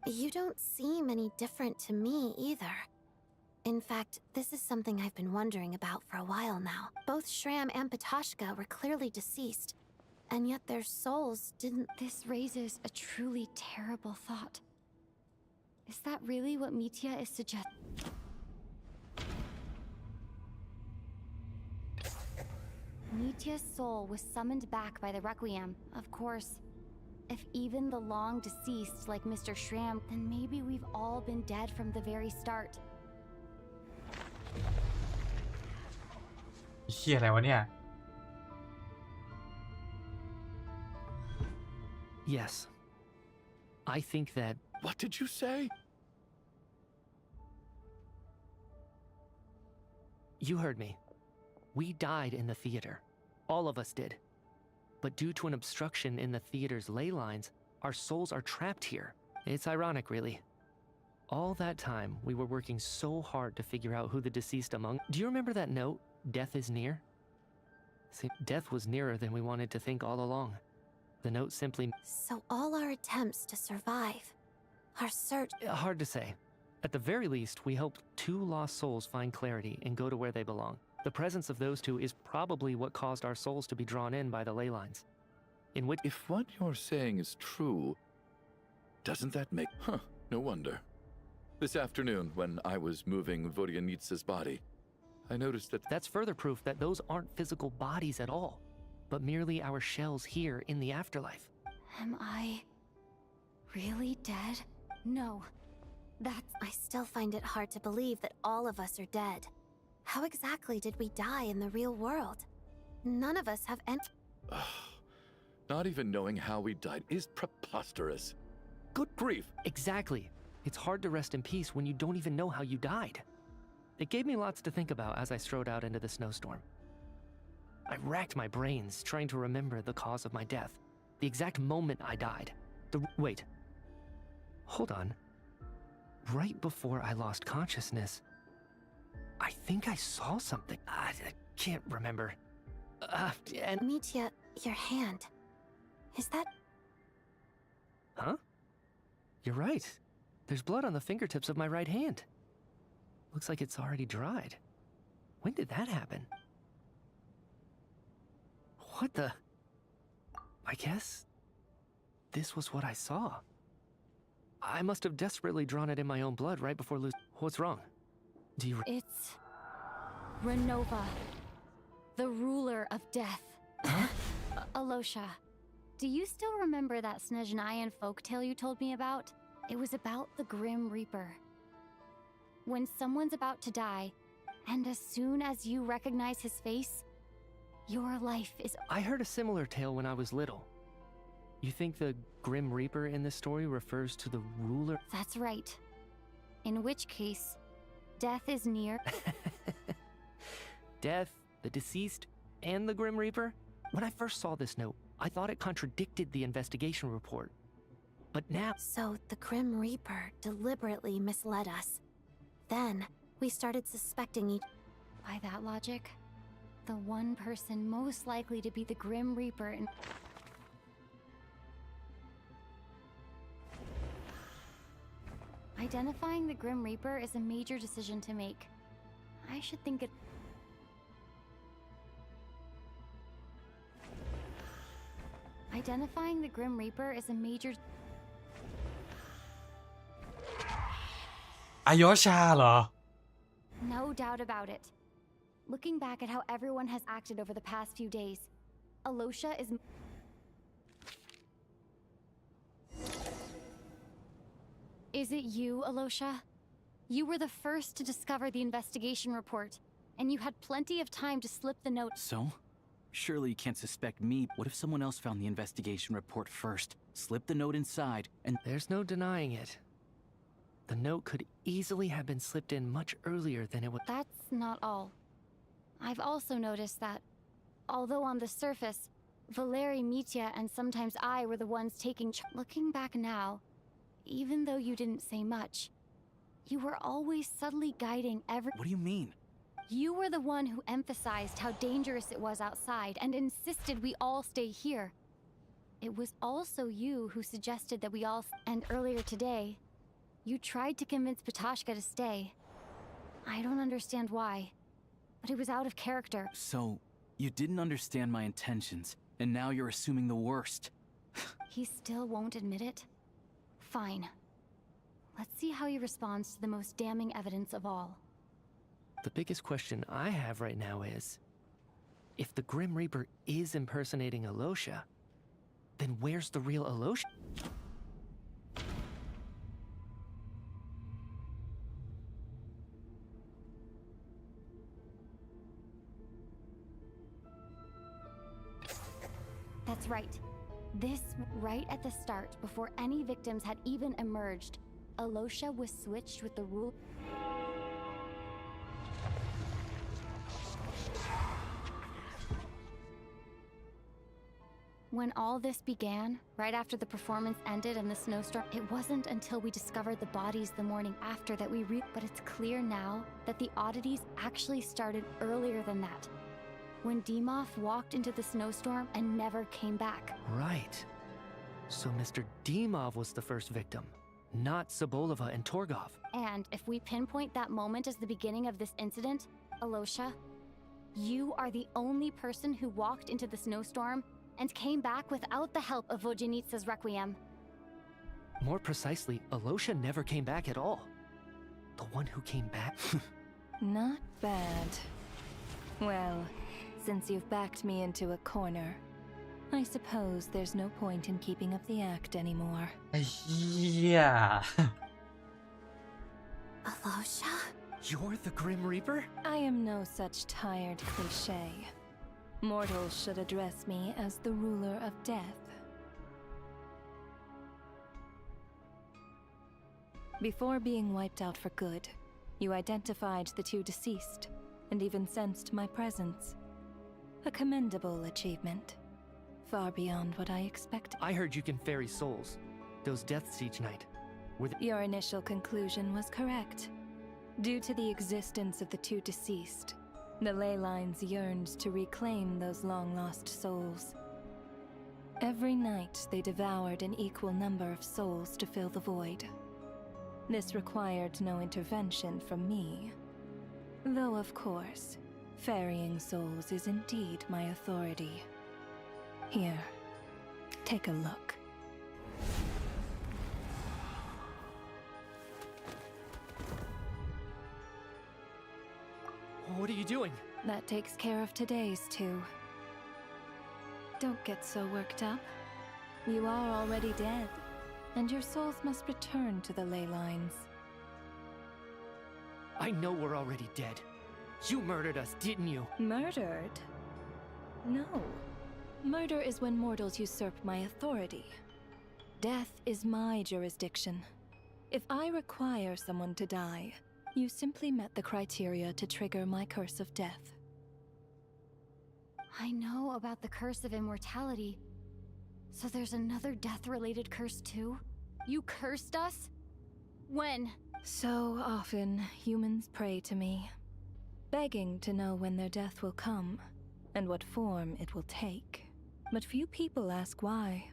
You don't seem any different to me either. In fact, this is something I've been wondering about for a while now. Both Shram and Pitashka were clearly deceased, and yet their souls didn't...
This raises a truly terrible thought. Is that really what Mitya is suggesting? Mitya's soul was summoned back by the Requiem, of course. If even the long deceased like Mr. Shram, then maybe we've all been dead from the very start.
เหี้ยอะไรวะเนี่ย
Yes. I think that...
What did you say?
You heard me. We died in the theater. All of us did. But due to an obstruction in the theater's ley lines, our souls are trapped here. It's ironic, really. All that time, we were working so hard to figure out who the deceased among... Do you remember that note, "Death is near"? See, death was nearer than we wanted to think all along. The note simply...
So all our attempts to survive, our search...
Hard to say. At the very least, we helped 2 lost souls find clarity and go to where they belong. The presence of those 2 is probably what caused our souls to be drawn in by the ley lines. In which...
If what you're saying is true, doesn't that make... Huh, no wonder. This afternoon, when I was moving Vodyanitsa's body, I noticed that...
That's further proof that those aren't physical bodies at all, but merely our shells here in the afterlife.
Am I really dead? No. That's...
I still find it hard to believe that all of us are dead. How exactly did we die in the real world? None of us have
Not even knowing how we died is preposterous. Good grief.
Exactly. It's hard to rest in peace when you don't even know how you died. It gave me lots to think about as I strode out into the snowstorm. I racked my brains trying to remember the cause of my death, the exact moment I died. Wait. Hold on. Right before I lost consciousness, I think I saw something. I can't remember. And...
Mitya, your hand. Is that...
Huh? You're right. There's blood on the fingertips of my right hand. Looks like it's already dried. When did that happen? What the... I guess... this was what I saw. I must have desperately drawn it in my own blood right before losing... What's wrong? Do you...
It's... Renova. The ruler of death.
Huh?
Alosha, do you still remember that Snezhnayan folktale you told me about? It was about the Grim Reaper. When someone's about to die, and as soon as you recognize his face, Your life is.
I heard a similar tale when I was little. You think the Grim Reaper in this story refers to the ruler?
That's right. In which case, death is near.
Death, the deceased, and the Grim Reaper? When I first saw this note, I thought it contradicted the investigation report. But now...
So the Grim Reaper deliberately misled us. Then, we started suspecting each...
By that logic, the one person most likely to be the Grim Reaper in... Identifying the Grim Reaper is a major decision to make. I should think it... Identifying the Grim Reaper is a major...
อายอชาเหรอ
No doubt about it. Looking back at how everyone has acted over the past few days, Alosha is... Is it you, Alosha? You were the first to discover the investigation report, and you had plenty of time to slip the note.
So? Surely you can't suspect me. What if someone else found the investigation report first, slipped the note inside, and...
There's no denying it. The note could easily have been slipped in much earlier than it would...
That's not all. I've also noticed that, although on the surface, Valeri, Mitya, and sometimes I were the ones taking looking back now, even though you didn't say much, you were always subtly guiding every...
What do you mean?
You were the one who emphasized how dangerous it was outside and insisted we all stay here. It was also you who suggested that we all... And earlier today, you tried to convince Patashka to stay. I don't understand why, but it was out of character.
So, you didn't understand my intentions, and now you're assuming the worst.
He still won't admit it? Fine. Let's see how he responds to the most damning evidence of all.
The biggest question I have right now is, if the Grim Reaper is impersonating Alosha, then where's the real Alosha?
That's right. This, right at the start, before any victims had even emerged, Alosha was switched with the rule. When all this began, right after the performance ended and the snowstorm, it wasn't until we discovered the bodies the morning after that but it's clear now that the oddities actually started earlier than that. When Dimov walked into the snowstorm and never came back.
Right. So Mr. Dimov was the first victim, not Sobolova and Torgov.
And if we pinpoint that moment as the beginning of this incident, Alosha, you are the only person who walked into the snowstorm and came back without the help of Vojanitsa's Requiem.
More precisely, Alosha never came back at all. The one who came back?
Not bad. Well, since you've backed me into a corner, I suppose there's no point in keeping up the act anymore.
Yeah.
Alosha?
You're the Grim Reaper?
I am no such tired cliché. Mortals should address me as the ruler of death. Before being wiped out for good, you identified the two deceased, and even sensed my presence. A commendable achievement. Far beyond what I expected.
I heard you can ferry souls. Those deaths each night. Were they...
Your initial conclusion was correct. Due to the existence of the two deceased, the ley lines yearned to reclaim those long-lost souls. Every night they devoured an equal number of souls to fill the void. This required no intervention from me. Though, of course, ferrying souls is indeed my authority. Here, take a look.
What are you doing?
That takes care of today's too. Don't get so worked up. You are already dead, and your souls must return to the ley lines.
I know we're already dead. You murdered us, didn't you?
Murdered? No. Murder is when mortals usurp my authority. Death is my jurisdiction. If I require someone to die, you simply met the criteria to trigger my curse of death.
I know about the curse of immortality. So there's another death-related curse too? You cursed us? When?
So often, humans pray to me, begging to know when their death will come and what form it will take. But few people ask why.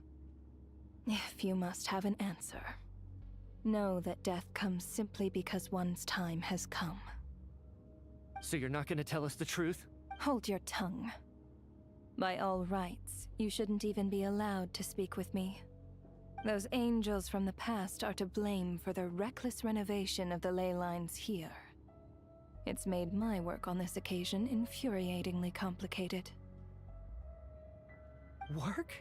If you must have an answer, know that death comes simply because one's time has come.
So you're not gonna tell us the truth?
Hold your tongue. By all rights, you shouldn't even be allowed to speak with me. Those angels from the past are to blame for their reckless renovation of the ley lines here. It's made my work on this occasion infuriatingly complicated.
Work?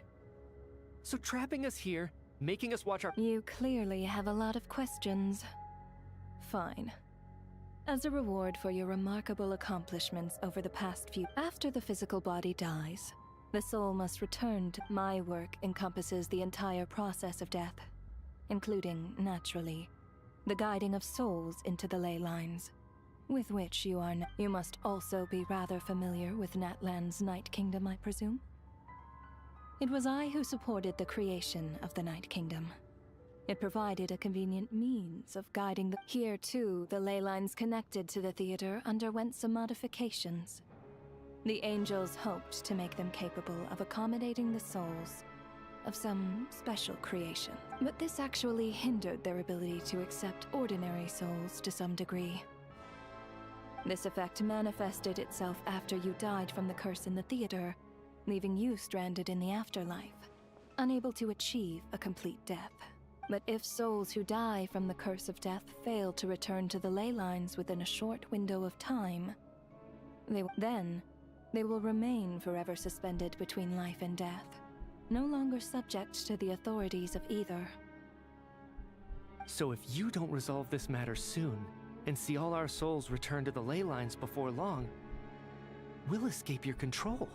So trapping us here, making us watch our—
You clearly have a lot of questions. Fine. As a reward for your remarkable accomplishments over the past few— After the physical body dies, the soul must return to— My work encompasses the entire process of death, including, naturally, the guiding of souls into the ley lines, with which you are— You must also be rather familiar with Natlan's Night Kingdom, I presume? It was I who supported the creation of the Night Kingdom. It provided a convenient means of guiding the— Here, too, the ley lines connected to the theater underwent some modifications. The angels hoped to make them capable of accommodating the souls of some special creation. But this actually hindered their ability to accept ordinary souls to some degree. This effect manifested itself after you died from the curse in the theater, leaving you stranded in the afterlife, unable to achieve a complete death. But if souls who die from the curse of death fail to return to the ley lines within a short window of time, they will remain forever suspended between life and death, no longer subject to the authorities of either.
So if you don't resolve this matter soon, and see all our souls return to the ley lines before long, we'll escape your control.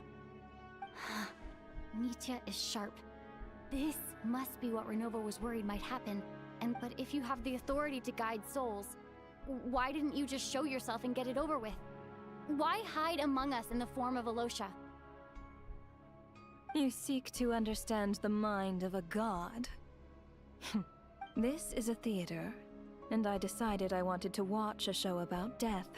Mitya is sharp. This must be what Renova was worried might happen. But if you have the authority to guide souls, why didn't you just show yourself and get it over with? Why hide among us in the form of Alosha?
You seek to understand the mind of a god. This is a theater, and I decided I wanted to watch a show about death.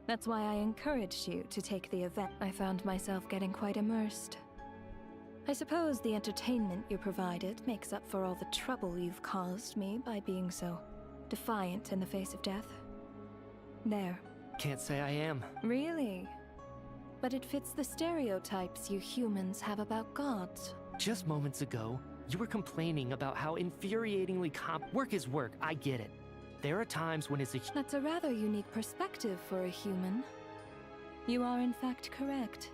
That's why I encouraged you to take the event. I found myself getting quite immersed. I suppose the entertainment you provided makes up for all the trouble you've caused me by being so defiant in the face of death. There.
Can't say I am.
Really? But it fits the stereotypes you humans have about gods.
Just moments ago, you were complaining about how infuriatingly work is work, I get it. There are times when it's a—
That's a rather unique perspective for a human. You are in fact correct.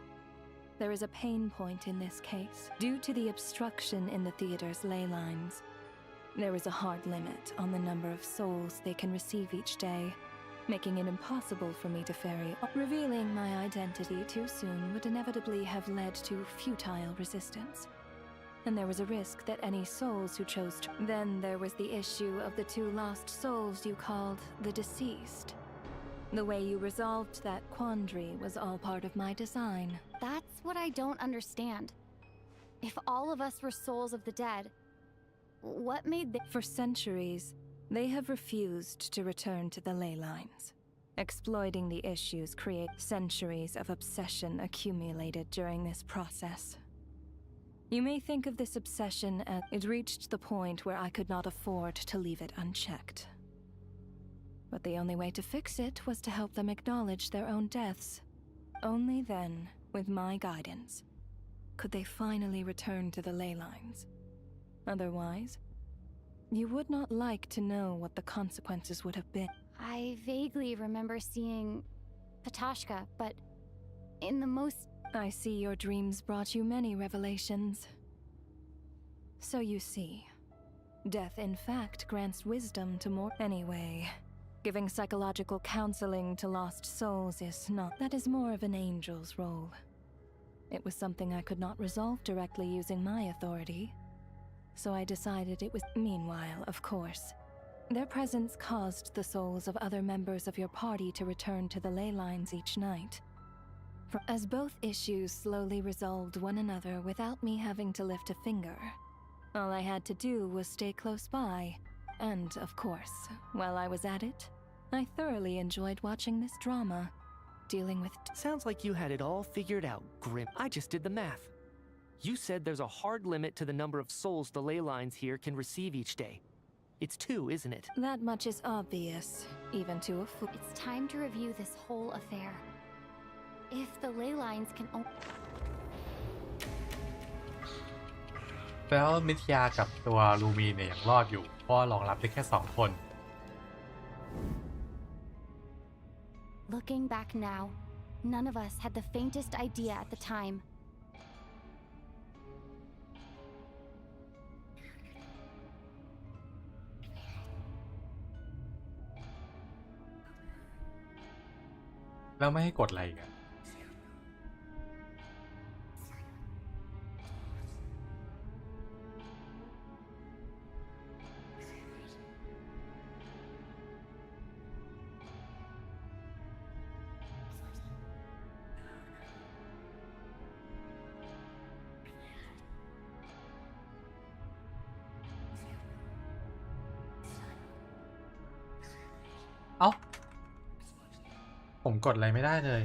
There is a pain point in this case. Due to the obstruction in the theater's ley lines, there is a hard limit on the number of souls they can receive each day, making it impossible for me to ferry. Revealing my identity too soon would inevitably have led to futile resistance. And there was a risk that any souls who chose to— Then there was the issue of the two lost souls you called the deceased. The way you resolved that quandary was all part of my design.
That's what I don't understand. If all of us were souls of the dead, what made them—
For centuries, they have refused to return to the ley lines, exploiting the issues centuries of obsession accumulated during this process. You may think of this obsession as it reached the point where I could not afford to leave it unchecked. But the only way to fix it was to help them acknowledge their own deaths. Only then, with my guidance, could they finally return to the ley lines. Otherwise, you would not like to know what the consequences would have been.
I vaguely remember seeing Patashka, but in the most—
I see your dreams brought you many revelations. So you see, death in fact grants wisdom to more— Anyway, giving psychological counseling to lost souls is not— That is more of an angel's role. It was something I could not resolve directly using my authority, so I decided it was. Meanwhile, of course, their presence caused the souls of other members of your party to return to the ley lines each night. As both issues slowly resolved one another without me having to lift a finger, all I had to do was stay close by, and, of course, while I was at it, I thoroughly enjoyed watching this drama, dealing with.
Sounds like you had it all figured out, Grim. I just did the math. You said there's a hard limit to the number of souls the ley lines here can receive each day. It's 2, isn't it?
That much is obvious, even to a fool.
It's time to review this whole affair. If the ley lines can only.
แล้วมิทยากับตัวลูมีเนี่ยยังรอดอยู่เพราะรองรับได้แค่2 คน
Looking back now, none of us had the faintest idea at the time.
แล้วไม่ให้กดอะไรอีกันเอ้าผมกดอะไรไม่ได้เลย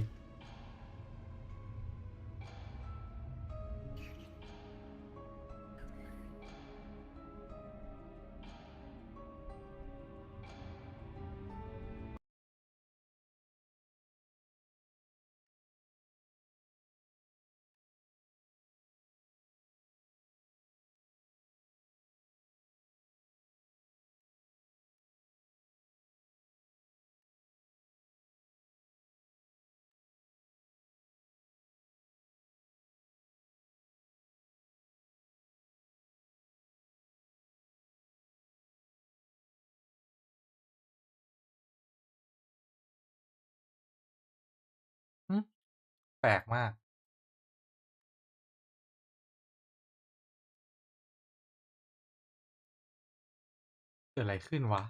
แปลกมากเกิดอะไรขึ้นวะ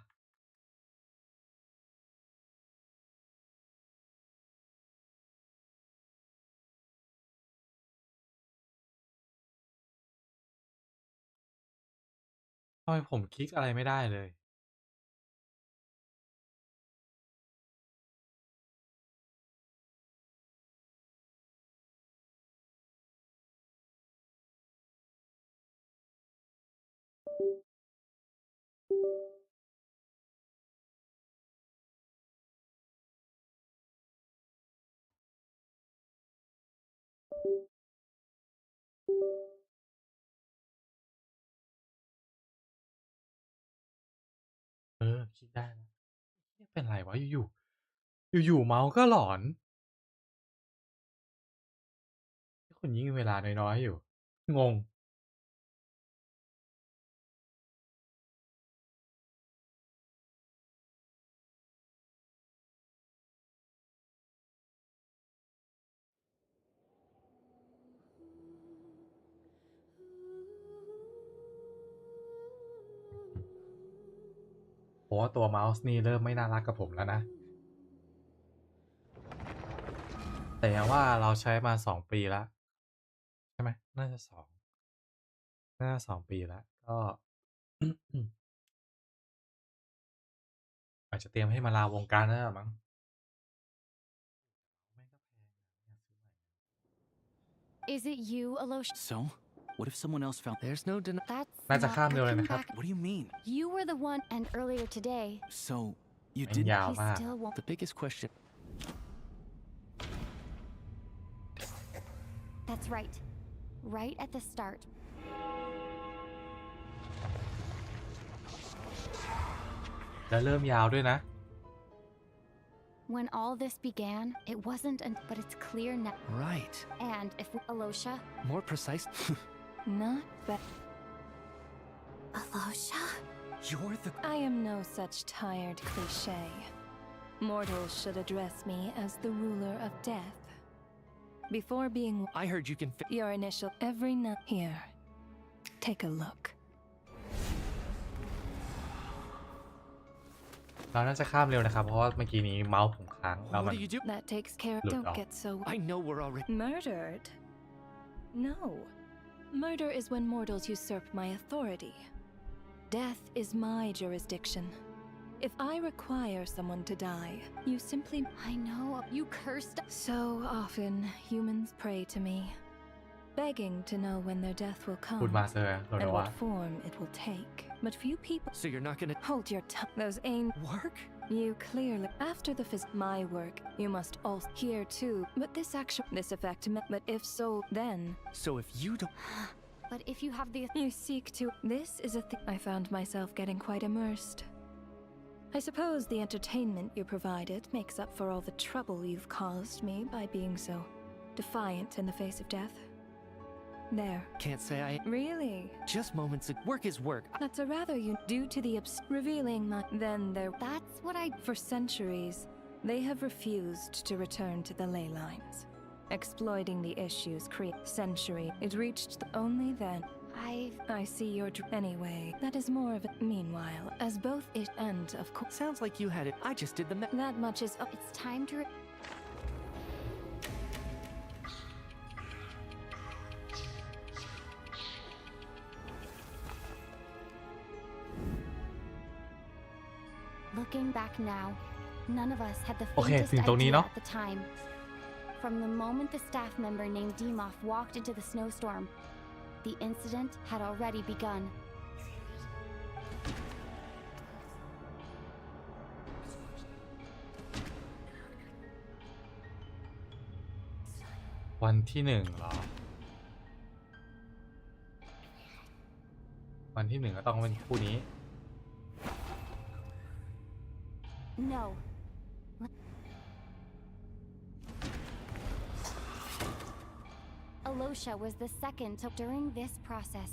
ทำไมผมคลิกอะไรไม่ได้เลยคลิกได้แล้วนี่เป็นไรวะอยู่ๆเมาส์ก็หลอนคนยิ่งเวลาน้อยๆอยู่งงเพราะว่าตัวเมาส์นี่เริ่มไม่น่ารักกับผมแล้วนะแต่ว่าเราใช้มา2 ปีแล้วใช่ไหมน่าจะ2 ปีแล้วก็ อาจจะเตรียมให้มาลาวงการแล้วมั้ง
Is it you, Alosha?
So, what if someone else found?
There's no denying.
That's
น่าจะ
not
ข้ามเร็วเลย
looking
นะครับ
back.
What do you mean?
You were the one, and earlier today,
So, you
มัน
didn't.
ยาว
he
มาก
still won't.
The biggest question.
That's right. Right at the start.
แล้วเริ่มยาวด้วยนะ
When all this began, it wasn't, but it's clear now.
Right.
And if Alosha,
More precise.
Not bad.
Alosha?
You're the.
I am no such tired cliché. Mortals should address me as the ruler of death. Before being,
I heard you can
your initial every night. Here, take a look.
เราน่าจะข้ามเร็วนะครับ เพราะว่าเมื่อกี้นี้เมาส์ผมค้างแล้ว
What
มัน
do you do?
That takes care.
Look
Don't
off.
get so.
I know we're already.
Murdered? No. Murder is when mortals usurp my authority. Death is my jurisdiction. If I require someone to die, you simply.
I know, you cursed.
So often, humans pray to me, begging to know when their death will
พูด
come
มาเซอร์โร
and
โนวะ
what form it will take. But few people.
So you're not gonna
Hold your tongue. Those ain't.
work?
You clearly. After the my work, you must also here too. But this effect. But if so, then.
So if you don't.
But if you have the.
You seek to. This is a thing. I found myself getting quite immersed. I suppose the entertainment you provided makes up for all the trouble you've caused me by being so defiant in the face of death. There.
Can't say I.
Really?
Just moments of work is work.
That's a rather due to the revealing my. Then there.
That's what I.
For centuries, they have refused to return to the ley lines, exploiting the issues century. It reached only then. I see your anyway. That is more of it. Meanwhile, as both it and of course.
Sounds like you had it. I just did the
That much is.
It's time to. Looking back now, none of us had the
โอเค
faintest
ถึงตรงนี้
idea
เนาะ
at the time. From the moment the staff member named Dimov walked into the snowstorm, the incident had already begun.
วันที่หนึ่งเหรอ วันที่หนึ่งก็ต้องเป็นคู่นี้
No. Alosha was the second during this process.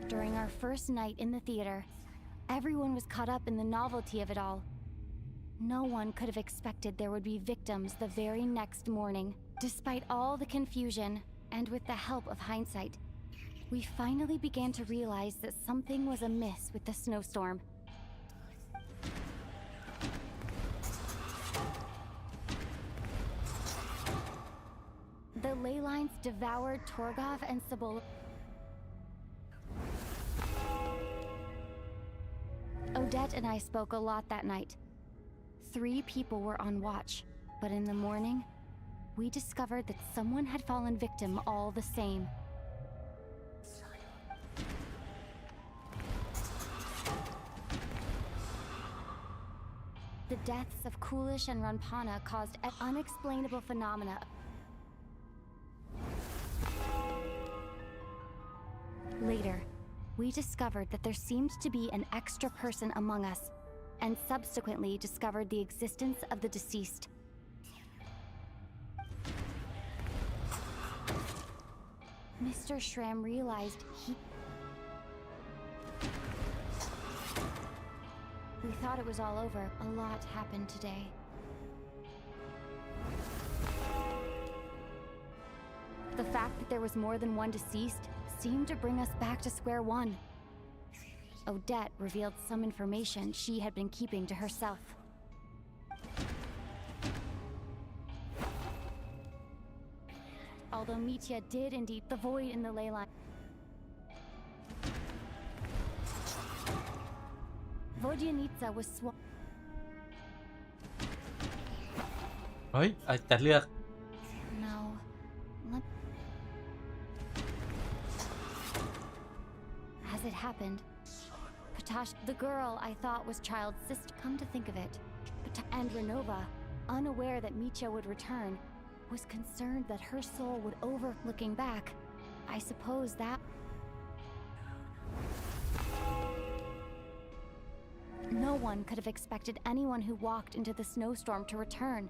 During our first night in the theater, everyone was caught up in the novelty of it all. No one could have expected there would be victims the very next morning. Despite all the confusion, and with the help of hindsight, we finally began to realize that something was amiss with the snowstorm. The ley lines devoured Torgov and Sabol. Odette and I spoke a lot that night. 3 people were on watch, but in the morning, we discovered that someone had fallen victim all the same. The deaths of Kulish and Ranpana caused unexplainable phenomena. Later, we discovered that there seemed to be an extra person among us, and subsequently discovered the existence of the deceased. Mr. Schramm realized We thought it was all over. A lot happened today. The fact that there was more than one deceased seemed to bring us back to square one. Odette revealed some information she had been keeping to herself. Although Mitya did indeed the void in the ley line. Vodyanitsa was
เฮ้ยจะเลือก
No. As it happened, Patash, the girl I thought was child's sister, come to think of it, and Renova, unaware that Mitya would return, was concerned that her soul would looking back. I suppose that. No one could have expected anyone who walked into the snowstorm to return.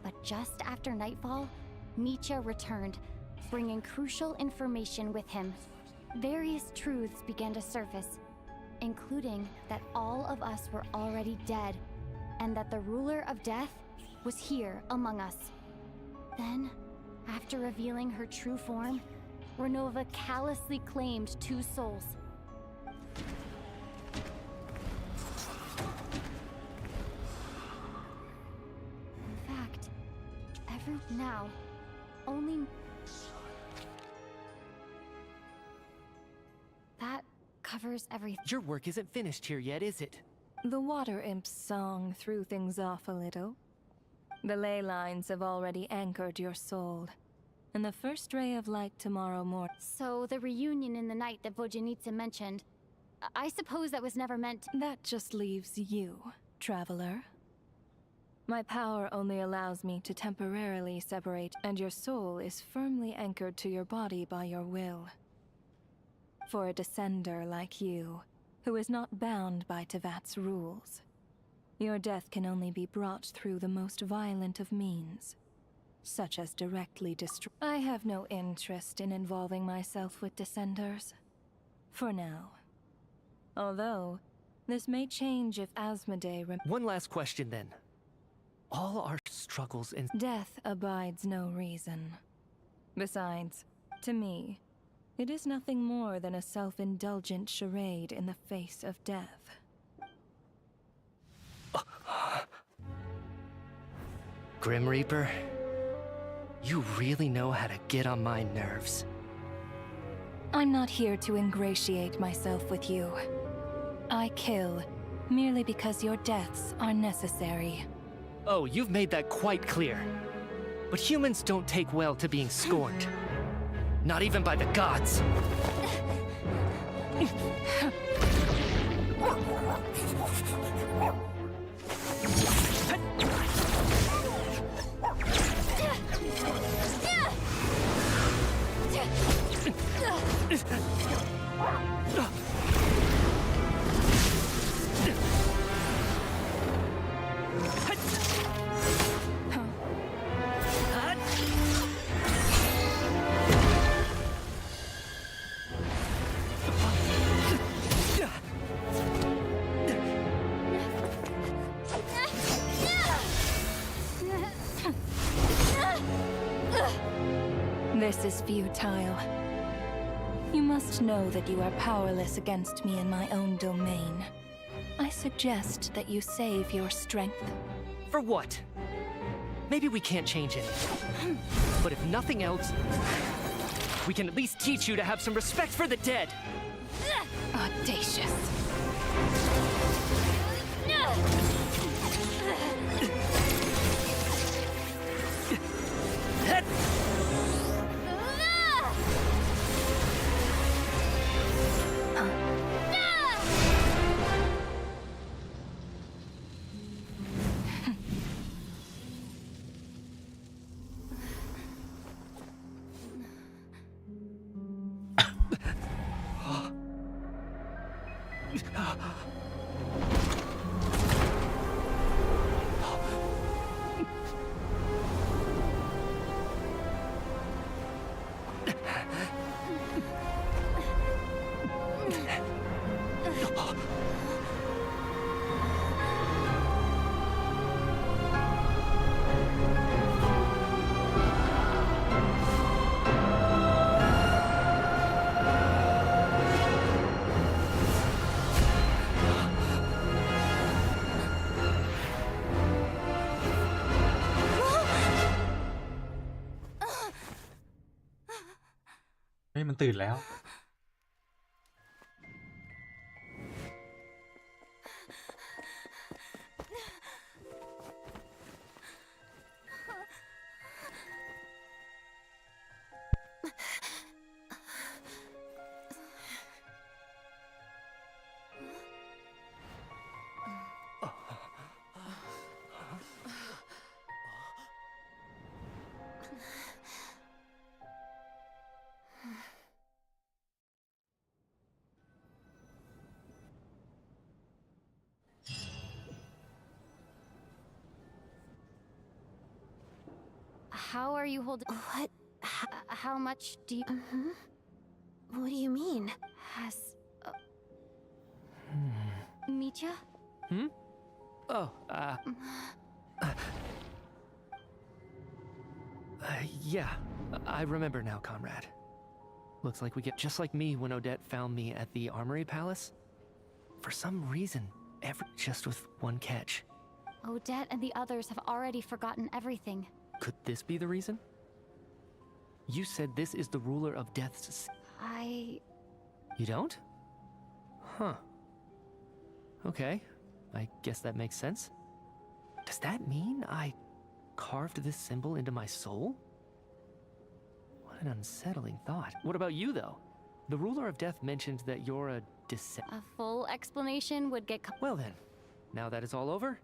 But just after nightfall, Mitya returned, bringing crucial information with him. Various truths began to surface, including that all of us were already dead, and that the ruler of death was here among us. Then, after revealing her true form, Renova callously claimed 2 souls. In fact, now, only... That covers everything.
Your work isn't finished here yet, is it?
The water imp's song threw things off a little. The ley lines have already anchored your soul, and the first ray of light tomorrow morning.
So the reunion in the night that Vojanitsa mentioned, I suppose that was never meant to...
That just leaves you, traveler. My power only allows me to temporarily separate, and your soul is firmly anchored to your body by your will. For a descender like you, who is not bound by Tevat's rules, your death can only be brought through the most violent of means, such as directly destroy. I have no interest in involving myself with descenders, for now. Although, this may change if Asmodee
One last question then. All our struggles and
death abides no reason. Besides, to me, it is nothing more than a self-indulgent charade in the face of death.
Grim Reaper, you really know how to get on my nerves.
I'm not here to ingratiate myself with you. I kill merely because your deaths are necessary.
Oh, you've made that quite clear. But humans don't take well to being scorned. Not even by the gods.
This is futile. You must know that you are powerless against me in my own domain. I suggest that you save your strength.
For what? Maybe we can't change anything. But if nothing else, we can at least teach you to have some respect for the dead.
Audacious.
เฮ้ยมันตื่นแล้ว
How are you holding...
What?
How much do you...
What do you mean?
Has... Mitya?
Oh, yeah, I remember now, comrade. Looks like we get just like me when Odette found me at the Armory Palace. For some reason, just with one catch.
Odette and the others have already forgotten everything.
Could this be the reason? You said this is the ruler of death's... You don't? Huh. Okay, I guess that makes sense. Does that mean I carved this symbol into my soul? What an unsettling thought. What about you, though? The ruler of death mentioned that you're a
A full explanation would get...
Well then, now that it's all over,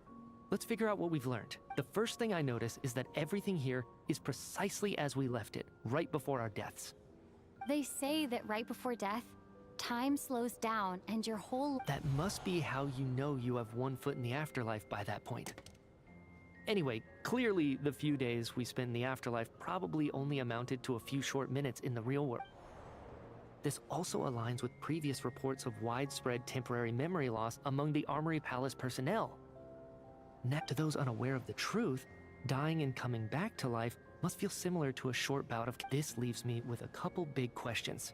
let's figure out what we've learned. The first thing I notice is that everything here is precisely as we left it, right before our deaths.
They say that right before death, time slows down and your whole...
That must be how you know you have one foot in the afterlife by that point. Anyway, clearly the few days we spent in the afterlife probably only amounted to a few short minutes in the real world. This also aligns with previous reports of widespread temporary memory loss among the Armory Palace personnel. Next to those unaware of the truth, dying and coming back to life must feel similar to a short bout of... This leaves me with a couple big questions.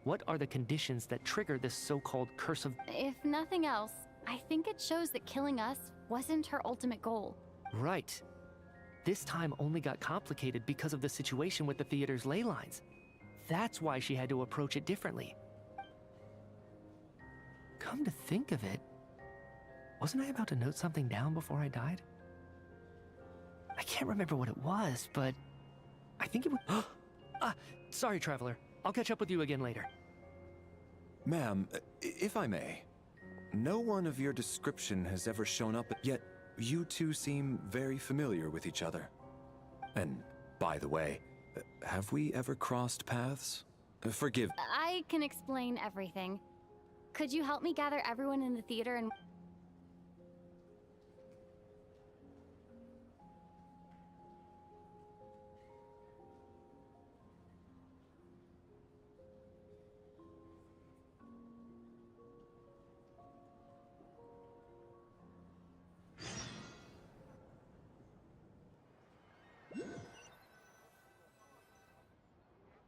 What are the conditions that trigger this so-called curse of...
If nothing else, I think it shows that killing us wasn't her ultimate goal.
Right. This time only got complicated because of the situation with the theater's ley lines. That's why she had to approach it differently. Come to think of it, wasn't I about to note something down before I died? I can't remember what it was, but I think it was... Sorry, Traveler. I'll catch up with you again later.
Ma'am, if I may, no one of your description has ever shown up, yet you two seem very familiar with each other. And, by the way, have we ever crossed paths? Forgive...
I can explain everything. Could you help me gather everyone in the theater and...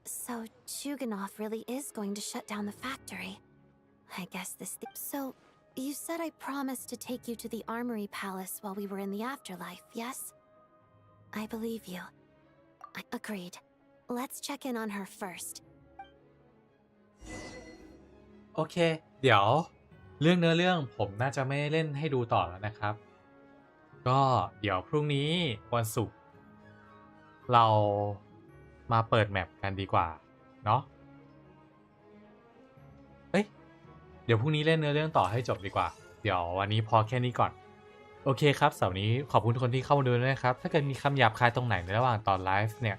So, Chuganov really is going to shut down the factory. I guess this... So, you said I promised to take you to the Armory Palace while we were in the afterlife, yes? I believe you. Agreed. Let's check in on her first.
โอเค เดี๋ยวเรื่องเนื้อเรื่องผมน่าจะไม่เล่นให้ดูต่อแล้วนะครับ ก็เดี๋ยวพรุ่งนี้วันศุกร์เรามาเปิดแมปกันดีกว่าเนาะเดี๋ยวพรุ่งนี้เล่นเนื้อเรื่องต่อให้จบดีกว่าเดี๋ยววันนี้พอแค่นี้ก่อนโอเคครับเสาร์นี้ขอบคุณทุกคนที่เข้ามาดูด้วยนะครับถ้าเกิดมีคำหยาบคายตรงไหนในระหว่างตอนไลฟ์เนี่ย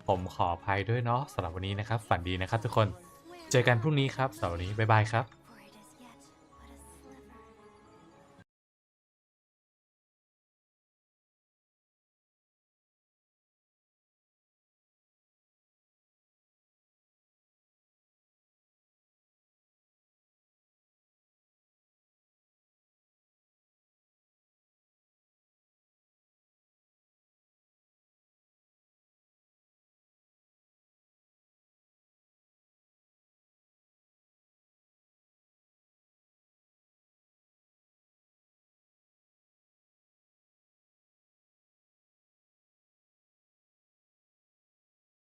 ผมขออภัยด้วยเนาะสำหรับวันนี้นะครับฝันดีนะครับทุกคนเจอกันพรุ่งนี้ครับเสาร์นี้บ๊ายบายครับ